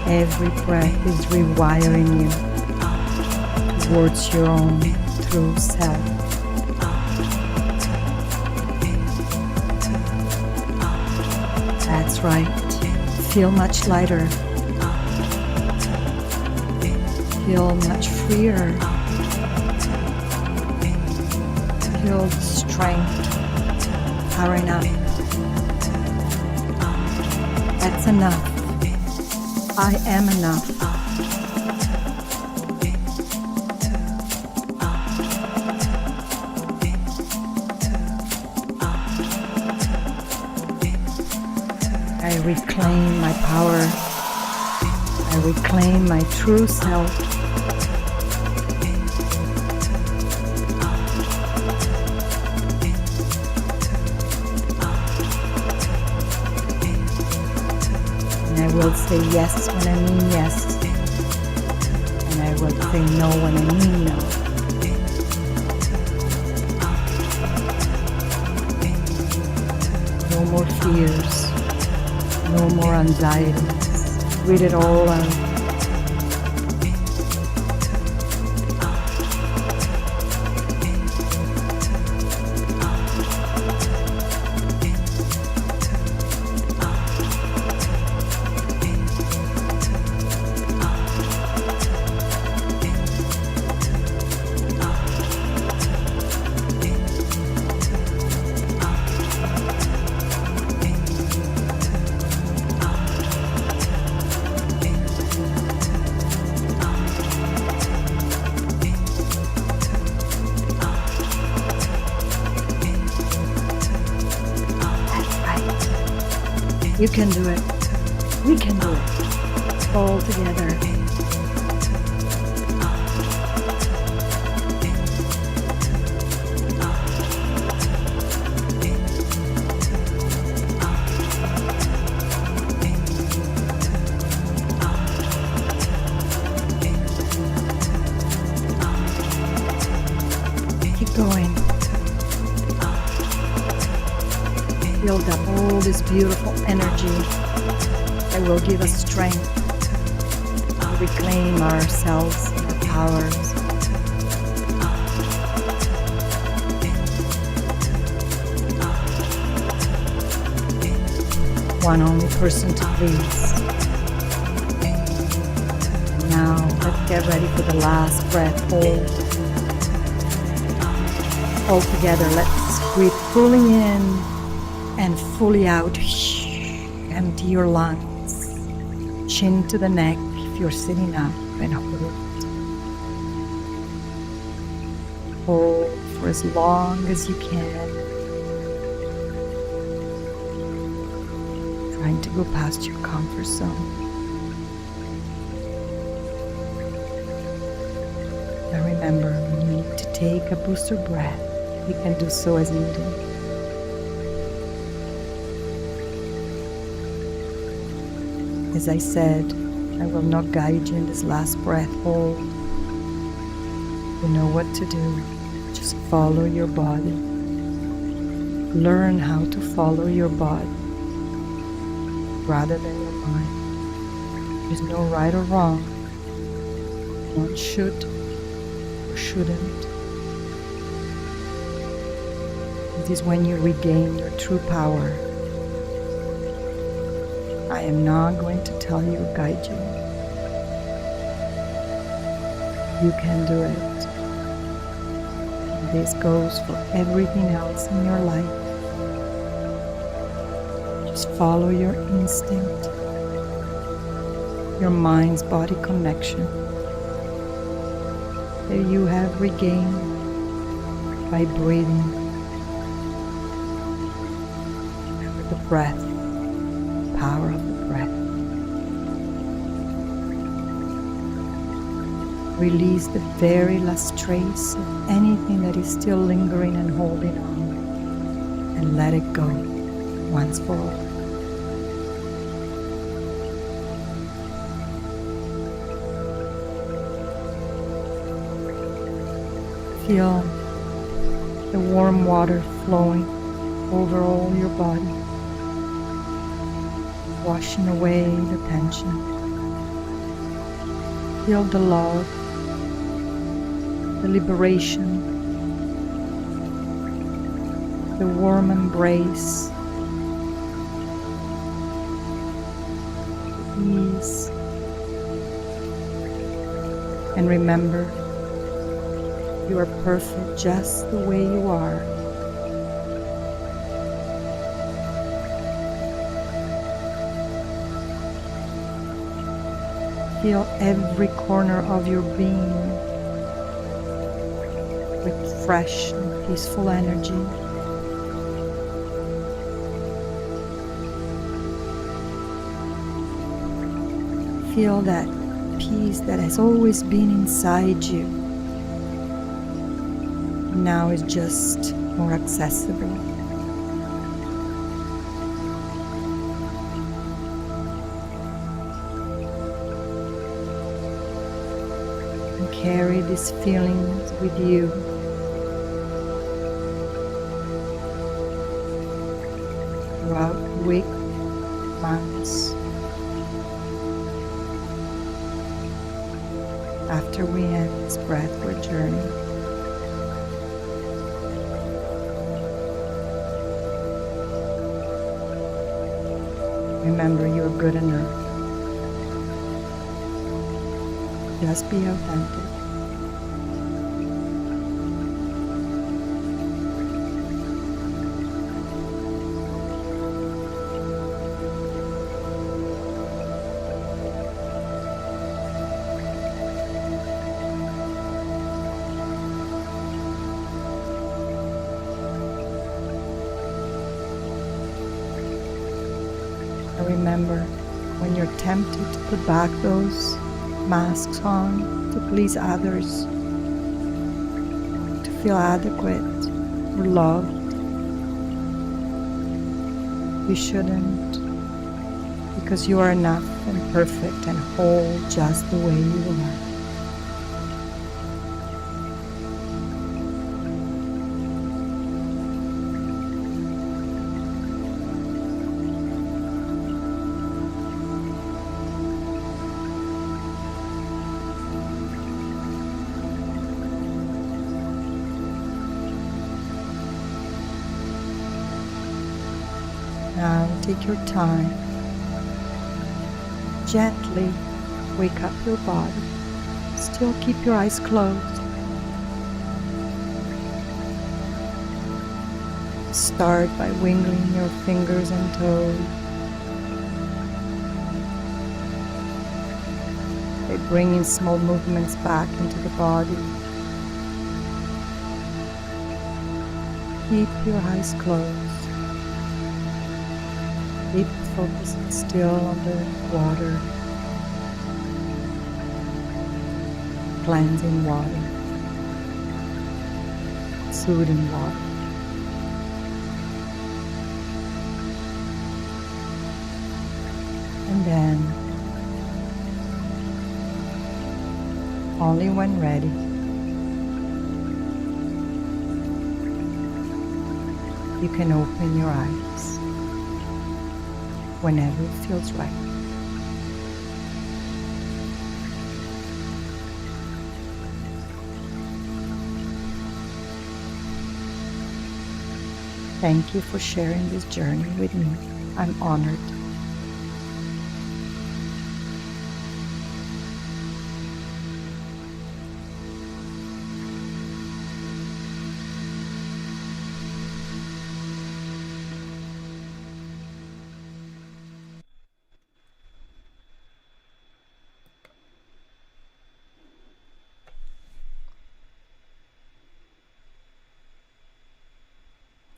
Every breath is rewiring you towards your own true self. That's right. Feel much lighter. Feel much freer. Feel the strength powering up. That's enough. I am enough. I reclaim my power. I reclaim my true self. I will say yes when I mean yes, and I will say no when I mean no. No more fears, no more anxieties. Read it all out. You can do it. We can do it. All together. Keep going. Build up all this beautiful energy that will give us strength to reclaim ourselves and power. One only person to please. Now let's get ready for the last breath. Hold. All together, let's breathe fully in and fully out. Empty your lungs. Chin to the neck if you're sitting up, and hold. Hold for as long as you can. Trying to go past your comfort zone. And remember, when you need to take a booster breath, you can do so as needed. As I said, I will not guide you in this last breath. Hold. You know what to do. Just follow your body. Learn how to follow your body rather than your mind. There's no right or wrong. One should or shouldn't. It is when you regain your true power. I am not going to tell you or guide you. You can do it. And this goes for everything else in your life. Just follow your instinct, your mind-body connection that you have regained by breathing. Remember the breath, power of the breath. Release the very last trace of anything that is still lingering and holding on, and let it go once for all. Feel the warm water flowing over all your body, washing away the tension. Feel the love, the liberation, the warm embrace, the ease. And remember, you are perfect just the way you are. Feel every corner of your being with fresh and peaceful energy. Feel that peace that has always been inside you. Now is just more accessible. And carry these feelings with you. Throughout weeks, months, after we end this breathwork journey. Remember, you're good enough. Just be authentic. Remember, when you're tempted to put back those masks on to please others, to feel adequate or loved, you shouldn't, because you are enough and perfect and whole just the way you are. Now take your time. Gently wake up your body. Still keep your eyes closed. Start by wiggling your fingers and toes. By bringing small movements back into the body. Keep your eyes closed. Keep focusing still on the water. Cleansing water. Soothing water. And then, only when ready, you can open your eyes whenever it feels right. Thank you for sharing this journey with me. I'm honored.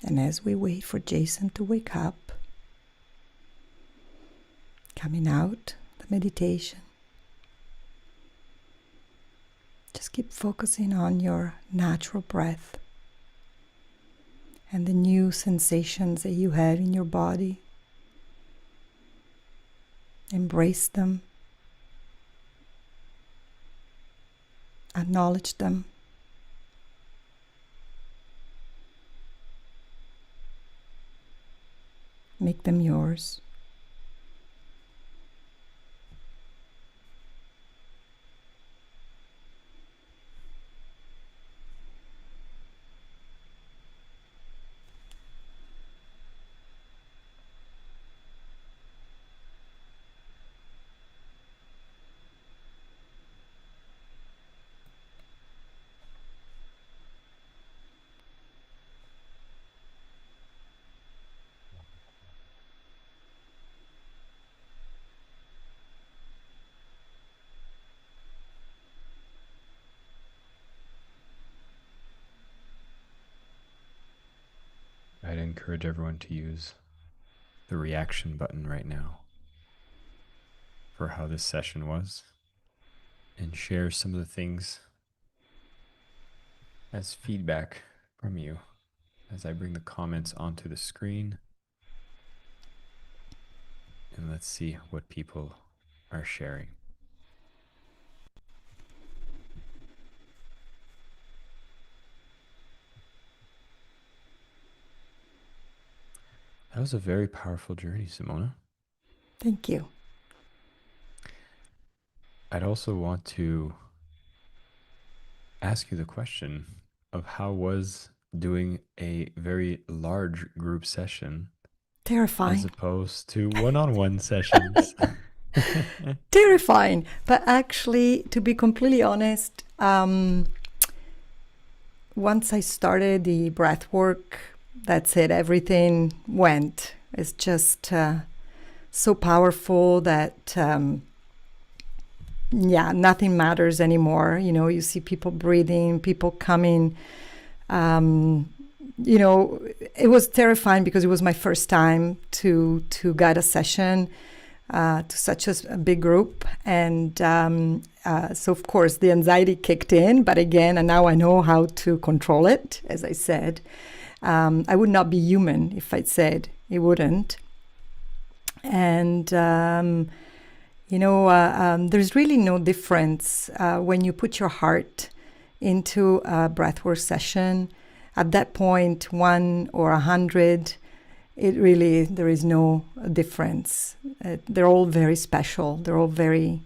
And as we wait for Jason to wake up, coming out the meditation, just keep focusing on your natural breath and the new sensations that you have in your body. Embrace them, acknowledge them. Make them yours. I'd encourage everyone to use the reaction button right now for how this session was and share some of the things as feedback from you as I bring the comments onto the screen. And let's see what people are sharing. That was a very powerful journey, Simona. Thank you. I'd also want to ask you the question of how was doing a very large group session Terrifying. as opposed to one-on-one sessions. Terrifying. But actually, to be completely honest, once I started the breath work, that's it. Everything went. It's just so powerful that, nothing matters anymore. You know, you see people breathing, people coming. You know, it was terrifying because it was my first time to guide a session to such a big group. And so, of course, the anxiety kicked in. But again, and now I know how to control it, as I said. I would not be human if I said it wouldn't. And, there's really no difference when you put your heart into a breathwork session. At that point, 1 or 100, there is no difference. They're all very special. They're all very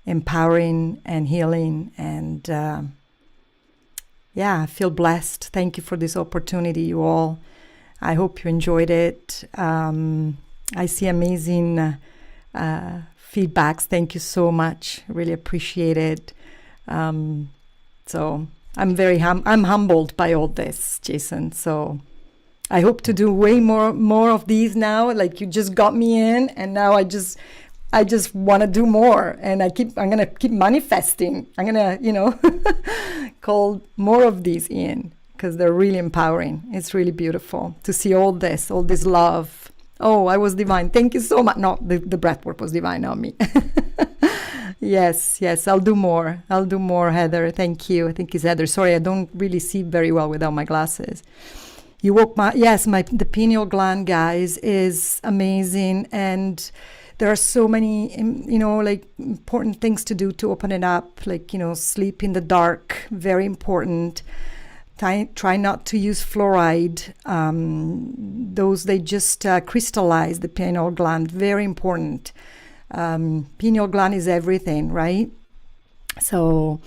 empowering and healing. And I feel blessed. Thank you for this opportunity, you all. I hope you enjoyed it. I see amazing feedbacks. Thank you so much. Really appreciate it. So I'm I'm humbled by all this, Jason. So I hope to do way more of these now. Like, you just got me in, and now I just want to do more, and I'm gonna keep manifesting. I'm gonna, call more of these in, because they're really empowering. It's really beautiful to see all this love. Oh, I was divine. Thank you so much. No, the breath work was divine, not me. Yes, I'll do more, Heather. Thank you. I think it's Heather. Sorry, I don't really see very well without my glasses. You woke the pineal gland, guys, is amazing. And there are so many, important things to do to open it up. Like, sleep in the dark, very important. Try not to use fluoride. They just crystallize the pineal gland. Very important. Pineal gland is everything, right? So,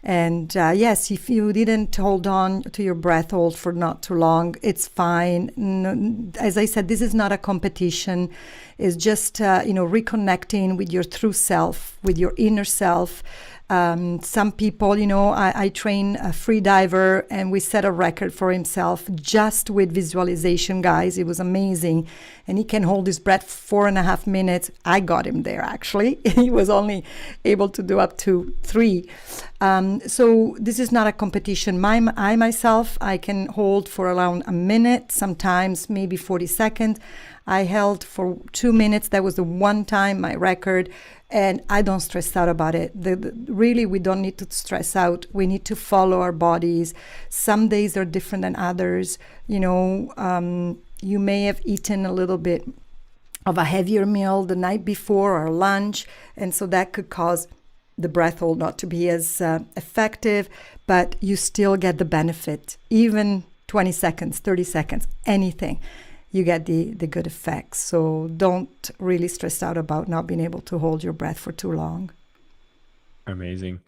and yes, if you didn't hold on to your breath hold for not too long, it's fine. No, as I said, this is not a competition. It's just, reconnecting with your true self, with your inner self. Some people, I train a free diver, and we set a record for himself just with visualization, guys. It was amazing. And he can hold his breath 4.5 minutes. I got him there, actually. He was only able to do up to 3. So this is not a competition. I myself, I can hold for around a minute, sometimes maybe 40 seconds. I held for 2 minutes. That was the one time, my record. And I don't stress out about it. Really, we don't need to stress out. We need to follow our bodies. Some days are different than others. You may have eaten a little bit of a heavier meal the night before, or lunch. And so that could cause the breath hold not to be as effective, but you still get the benefit. Even 20 seconds, 30 seconds, anything. You get the good effects. So don't really stress out about not being able to hold your breath for too long. Amazing.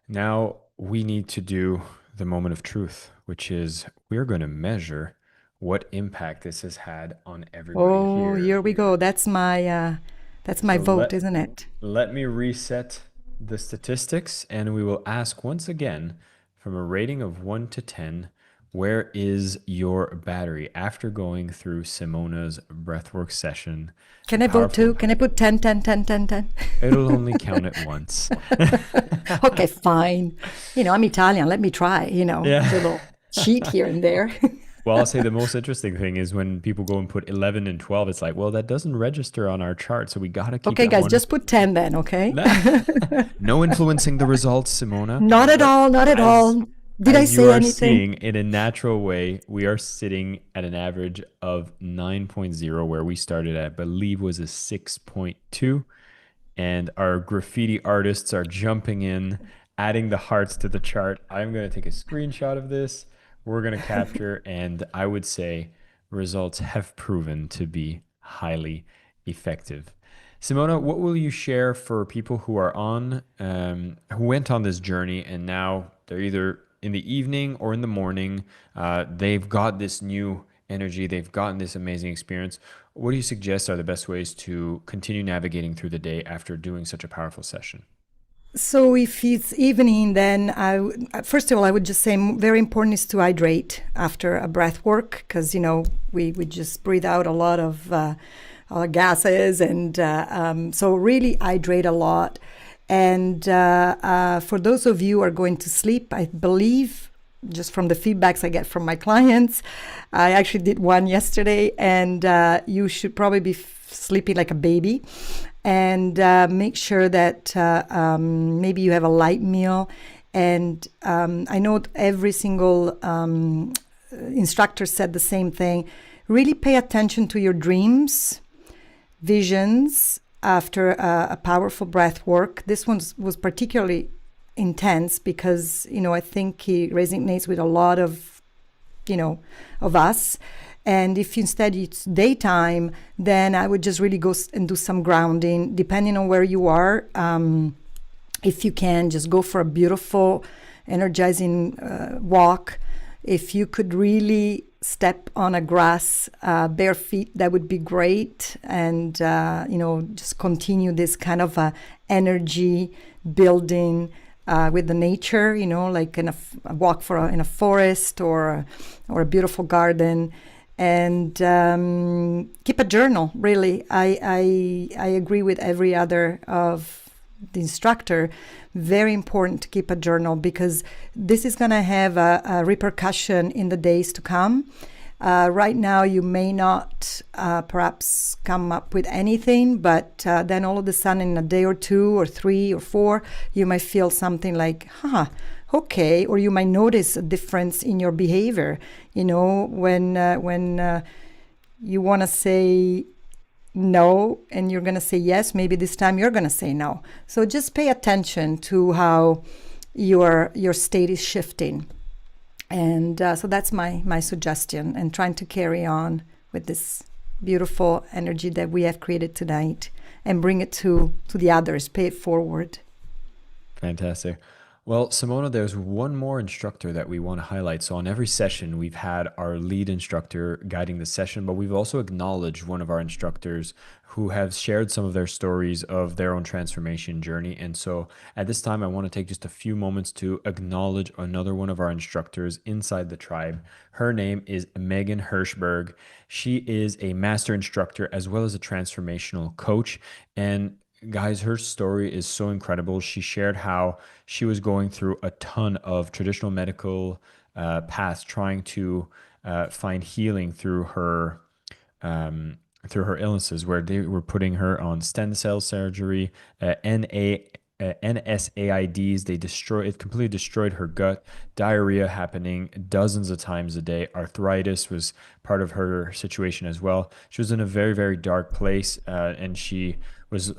Now we need to do the moment of truth, which is we're going to measure what impact this has had on everybody Oh, here we go. That's my vote, isn't it? Let me reset the statistics, and we will ask once again, from a rating of 1 to 10, where is your battery after going through Simona's breathwork session? Can I vote too? Can I put 10, 10, 10, 10, 10? It'll only count it once. Okay, fine. I'm Italian. Let me try, a little cheat here and there. Well, I'll say the most interesting thing is when people go and put 11 and 12, it's like, well, that doesn't register on our chart, so we got to keep Okay, guys, just put 10 then, okay? No influencing the results, Simona. Not at all, not at all. Did I say anything? You are seeing, in a natural way, we are sitting at an average of 9.0, where we started at, I believe, was a 6.2. And our graffiti artists are jumping in, adding the hearts to the chart. I'm going to take a screenshot of this. We're going to capture, and I would say results have proven to be highly effective. Simona, what will you share for people who are who went on this journey, and now they're either in the evening or in the morning, they've got this new energy, they've gotten this amazing experience. What do you suggest are the best ways to continue navigating through the day after doing such a powerful session? So if it's evening, then first of all, I would just say very important is to hydrate after a breath work, because, we just breathe out a lot of gases. And so really hydrate a lot. And for those of you who are going to sleep, I believe, just from the feedbacks I get from my clients, I actually did one yesterday, and you should probably be sleeping like a baby. And make sure that maybe you have a light meal. And I know every single instructor said the same thing. Really pay attention to your dreams, visions after a powerful breath work. This one was particularly intense because, I think he resonates with a lot of, of us. And if instead it's daytime, then I would just really go and do some grounding, depending on where you are. If you can, just go for a beautiful, energizing walk. If you could really step on a grass bare feet, that would be great. And just continue this kind of energy building with the nature, like in a walk in a forest or a beautiful garden. And keep a journal. Really, I agree with every other of the instructor. Very important to keep a journal, because this is going to have a repercussion in the days to come. Right now, you may not perhaps come up with anything, but then all of a sudden, in a day or 2 or 3 or 4, you might feel something like, okay, or you might notice a difference in your behavior. When you want to say no and you're going to say yes, maybe this time you're going to say no. So just pay attention to how your state is shifting. And so that's my suggestion, and trying to carry on with this beautiful energy that we have created tonight and bring it to the others, pay it forward. Fantastic. Well, Simona, there's one more instructor that we want to highlight. So on every session, we've had our lead instructor guiding the session, but we've also acknowledged one of our instructors who have shared some of their stories of their own transformation journey. And so at this time, I want to take just a few moments to acknowledge another one of our instructors inside the tribe. Her name is Megan Hirschberg. She is a master instructor as well as a transformational coach. And guys, her story is so incredible. She shared how she was going through a ton of traditional medical paths, trying to find healing through her illnesses, where they were putting her on stem cell surgery, NSAIDs. It completely destroyed her gut. Diarrhea happening dozens of times a day. Arthritis was part of her situation as well. She was in a very, very dark place, and she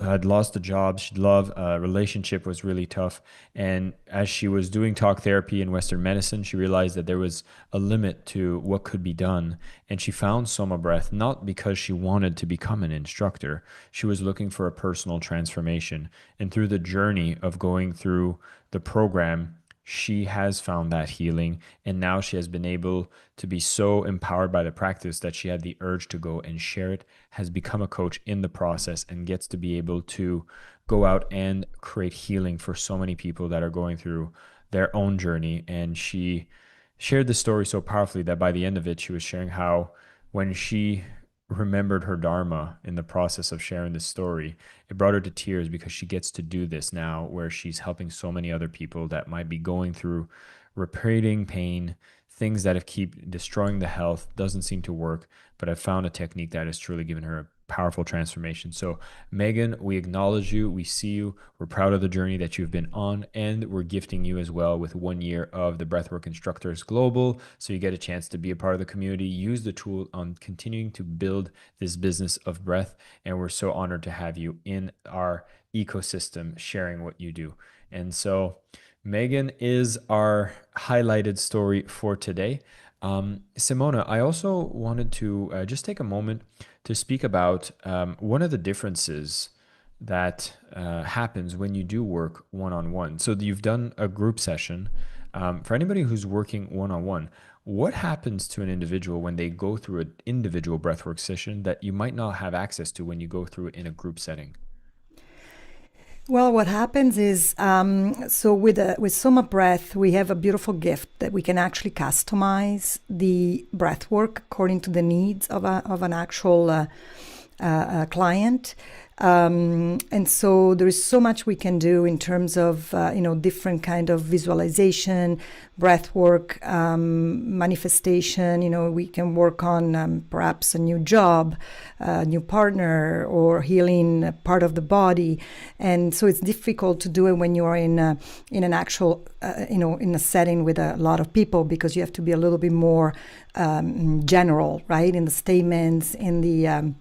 had lost a job she'd love. Relationship was really tough. And as she was doing talk therapy in Western medicine, she realized that there was a limit to what could be done. And she found Soma Breath, not because she wanted to become an instructor. She was looking for a personal transformation. And through the journey of going through the program, she has found that healing, and now she has been able to be so empowered by the practice that she had the urge to go and share it, has become a coach in the process, and gets to be able to go out and create healing for so many people that are going through their own journey. And she shared the story so powerfully that by the end of it, she was sharing how when she remembered her dharma in the process of sharing this story, it brought her to tears, because she gets to do this now, where she's helping so many other people that might be going through repeating pain, things that have keep destroying the health, doesn't seem to work, but I've found a technique that has truly given her a powerful transformation. So Megan, we acknowledge you, we see you, we're proud of the journey that you've been on, and we're gifting you as well with 1 year of the Breathwork Instructors Global, so you get a chance to be a part of the community, use the tool on continuing to build this business of breath, and we're so honored to have you in our ecosystem sharing what you do. And so Megan is our highlighted story for today. Simona, I also wanted to just take a moment to speak about one of the differences that happens when you do work one-on-one. So you've done a group session. For anybody who's working one-on-one, what happens to an individual when they go through an individual breathwork session that you might not have access to when you go through it in a group setting? Well, what happens is, so with Soma Breath, we have a beautiful gift that we can actually customize the breath work according to the needs of an actual client. And so there is so much we can do in terms of, different kind of visualization, breath work, manifestation. We can work on perhaps a new job, a new partner, or healing part of the body. And so it's difficult to do it when you are in an actual, in a setting with a lot of people, because you have to be a little bit more general, right? In the statements, in the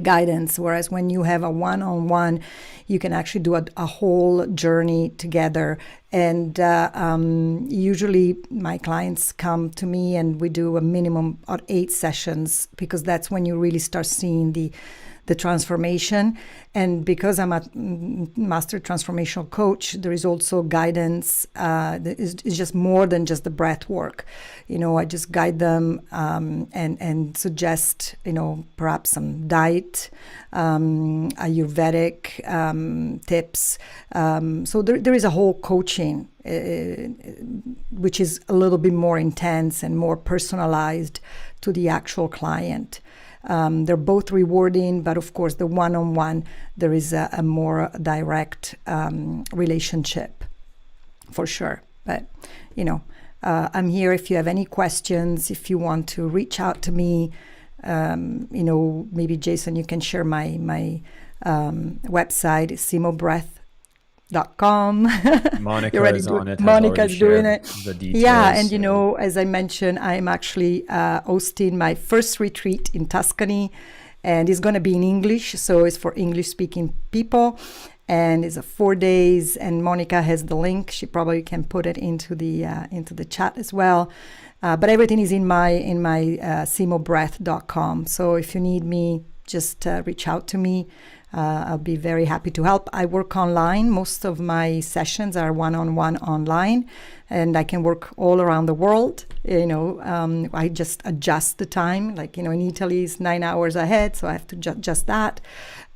guidance, whereas when you have a one-on-one, you can actually do a whole journey together And usually my clients come to me and we do a minimum of 8 sessions, because that's when you really start seeing the transformation. And because I'm a master transformational coach, there is also guidance. It's just more than just the breath work. I just guide them and suggest, perhaps some diet, Ayurvedic tips. So there is a whole coaching, which is a little bit more intense and more personalized to the actual client. They're both rewarding, but of course, the one-on-one, there is a more direct relationship, for sure. But, I'm here if you have any questions, if you want to reach out to me. Maybe Jason, you can share my website, simobreath.com. Monica is on it. Monica's doing it. The details. Yeah, and as I mentioned, I'm actually hosting my first retreat in Tuscany, and it's going to be in English, so it's for English-speaking people, and it's 4 days. And Monica has the link; she probably can put it into the chat as well. But everything is in my simobreath.com. So if you need me, just reach out to me. I'll be very happy to help. I work online. Most of my sessions are one-on-one online, and I can work all around the world. I just adjust the time. Like, in Italy is 9 hours ahead, so I have to adjust that.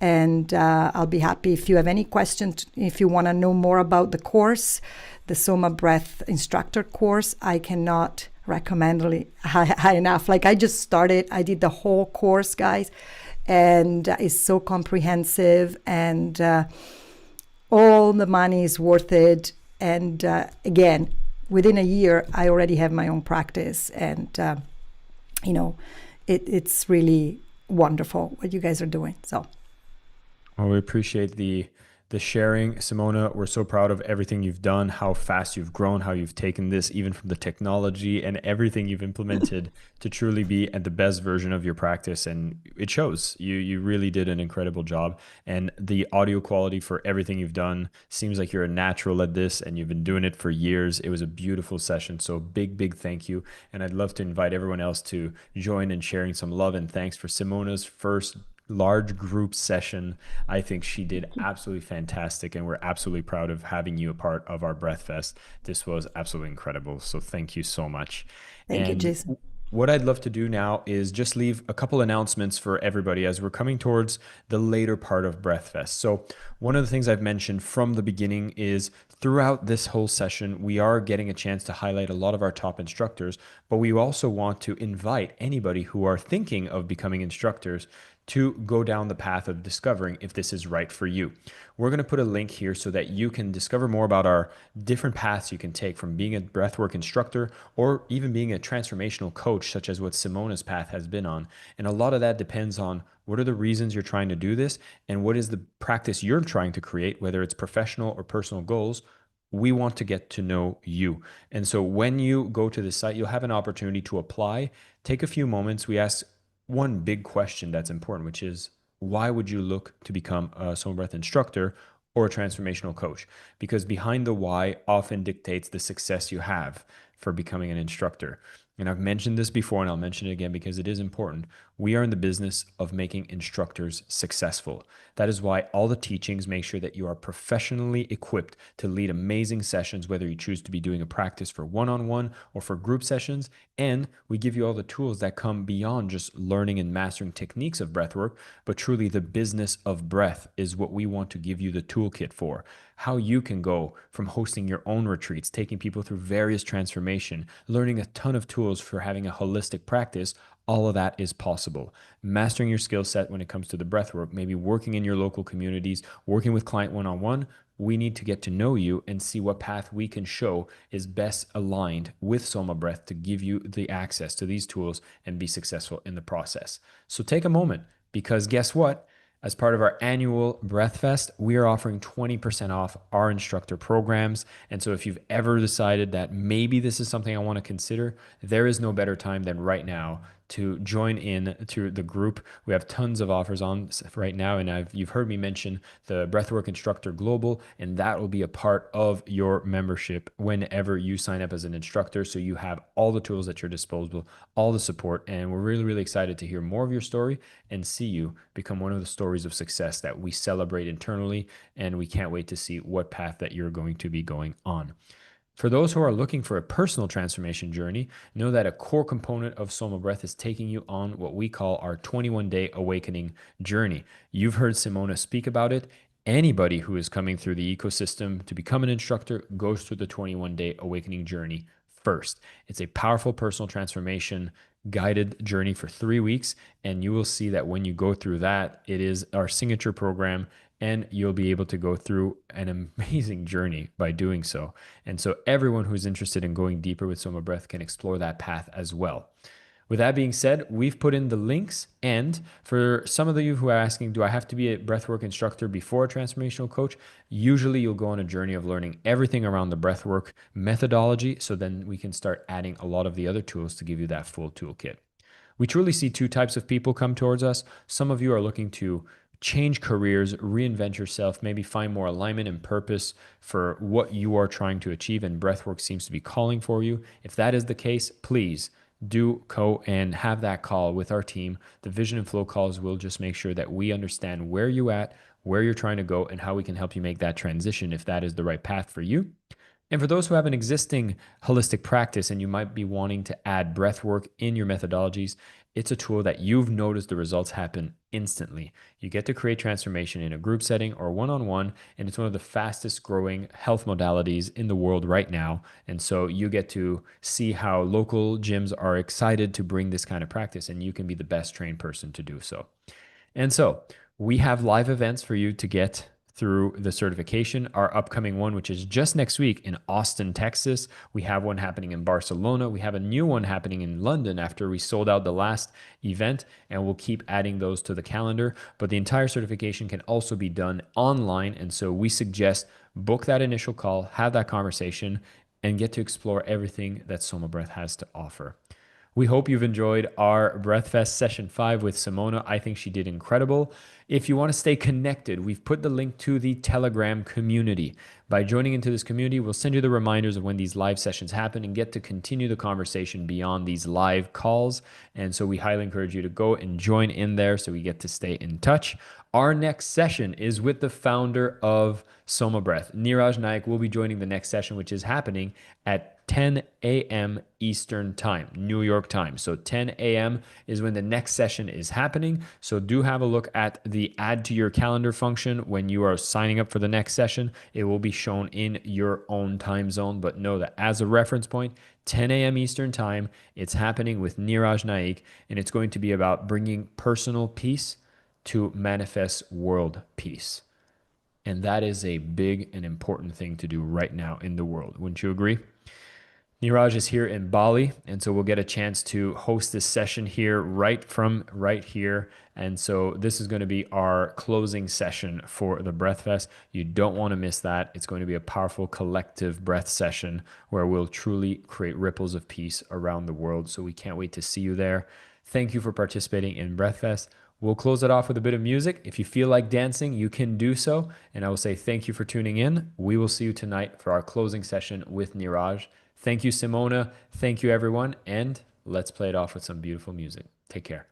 And I'll be happy if you have any questions. If you want to know more about the course, the Soma Breath Instructor course, I cannot recommend high enough. Like, I just started. I did the whole course, guys. And it's so comprehensive, and all the money is worth it. And again, within a year, I already have my own practice, and it's really wonderful what you guys are doing. So, well, we appreciate the sharing, Simona. We're so proud of everything you've done, how fast you've grown, how you've taken this, even from the technology and everything you've implemented to truly be at the best version of your practice. And it shows. You really did an incredible job. And the audio quality for everything you've done seems like you're a natural at this, and you've been doing it for years. It was a beautiful session. So big thank you. And I'd love to invite everyone else to join in sharing some love and thanks for Simona's first large group session. I think she did absolutely fantastic, and we're absolutely proud of having you a part of our Breath Fest. This was absolutely incredible. So thank you so much. Thank you, Jason. What I'd love to do now is just leave a couple announcements for everybody as we're coming towards the later part of Breath Fest. So one of the things I've mentioned from the beginning is throughout this whole session, we are getting a chance to highlight a lot of our top instructors, but we also want to invite anybody who are thinking of becoming instructors to go down the path of discovering if this is right for you. We're going to put a link here so that you can discover more about our different paths you can take from being a breathwork instructor or even being a transformational coach, such as what Simona's path has been on. And a lot of that depends on what are the reasons you're trying to do this and what is the practice you're trying to create, whether it's professional or personal goals. We want to get to know you. And so when you go to the site, you'll have an opportunity to apply. Take a few moments. We ask one big question that's important, which is, why would you look to become a Soma Breath instructor or a transformational coach? Because behind the why often dictates the success you have for becoming an instructor. And I've mentioned this before, and I'll mention it again because it is important. We are in the business of making instructors successful. That is why all the teachings make sure that you are professionally equipped to lead amazing sessions, whether you choose to be doing a practice for one-on-one or for group sessions. And we give you all the tools that come beyond just learning and mastering techniques of breathwork, but truly the business of breath is what we want to give you the toolkit for. How you can go from hosting your own retreats, taking people through various transformation, learning a ton of tools for having a holistic practice. All of that is possible. Mastering your skill set when it comes to the breathwork, maybe working in your local communities, working with client one-on-one. We need to get to know you and see what path we can show is best aligned with Soma Breath to give you the access to these tools and be successful in the process. So take a moment, because guess what? As part of our annual Breath Fest, we are offering 20% off our instructor programs. And so if you've ever decided that maybe this is something I want to consider, there is no better time than right now to join in to the group. We have tons of offers on right now, and you've heard me mention the Breathwork Instructor Global, and that will be a part of your membership whenever you sign up as an instructor. So you have all the tools at your disposal, all the support, and we're really, really excited to hear more of your story and see you become one of the stories of success that we celebrate internally, and we can't wait to see what path that you're going to be going on. For those who are looking for a personal transformation journey, know that a core component of Soma Breath is taking you on what we call our 21-day awakening journey. You've heard Simona speak about it. Anybody who is coming through the ecosystem to become an instructor goes through the 21-day awakening journey first. It's a powerful personal transformation guided journey for 3 weeks, and you will see that when you go through that, it is our signature program, and you'll be able to go through an amazing journey by doing so. And so everyone who's interested in going deeper with Soma Breath can explore that path as well. With that being said, we've put in the links. And for some of you who are asking, do I have to be a breathwork instructor before a transformational coach? Usually you'll go on a journey of learning everything around the breathwork methodology. So then we can start adding a lot of the other tools to give you that full toolkit. We truly see two types of people come towards us. Some of you are looking to change careers, reinvent yourself, maybe find more alignment and purpose for what you are trying to achieve, and breathwork seems to be calling for you. If that is the case, please do go and have that call with our team. The vision and flow calls will just make sure that we understand where you're at, where you're trying to go, and how we can help you make that transition if that is the right path for you. And for those who have an existing holistic practice and you might be wanting to add breath work in your methodologies, it's a tool that you've noticed the results happen instantly. You get to create transformation in a group setting or one-on-one, and it's one of the fastest growing health modalities in the world right now. And so you get to see how local gyms are excited to bring this kind of practice, and you can be the best trained person to do so. And so we have live events for you to get through the certification. Our upcoming one, which is just next week in Austin, Texas. We have one happening in Barcelona. We have a new one happening in London after we sold out the last event, and we'll keep adding those to the calendar. But the entire certification can also be done online. And so we suggest book that initial call, have that conversation, and get to explore everything that Soma Breath has to offer. We hope you've enjoyed our Breathfest Session 5 with Simona. I think she did incredible. If you want to stay connected, we've put the link to the Telegram community. By joining into this community, we'll send you the reminders of when these live sessions happen and get to continue the conversation beyond these live calls. And so we highly encourage you to go and join in there so we get to stay in touch. Our next session is with the founder of Soma Breath. Niraj Naik will be joining the next session, which is happening at 10 a.m. Eastern Time, New York time. So 10 a.m. is when the next session is happening. So do have a look at the add to your calendar function when you are signing up for the next session. It will be shown in your own time zone, but know that as a reference point, 10 a.m. Eastern Time, it's happening with Niraj Naik, and it's going to be about bringing personal peace to manifest world peace. And that is a big and important thing to do right now in the world. Wouldn't you agree? Niraj is here in Bali, and so we'll get a chance to host this session here right here. And so this is going to be our closing session for the Breathfest. You don't want to miss that. It's going to be a powerful collective breath session where we'll truly create ripples of peace around the world. So we can't wait to see you there. Thank you for participating in Breathfest. We'll close it off with a bit of music. If you feel like dancing, you can do so. And I will say thank you for tuning in. We will see you tonight for our closing session with Niraj. Thank you, Simona. Thank you, everyone. And let's play it off with some beautiful music. Take care.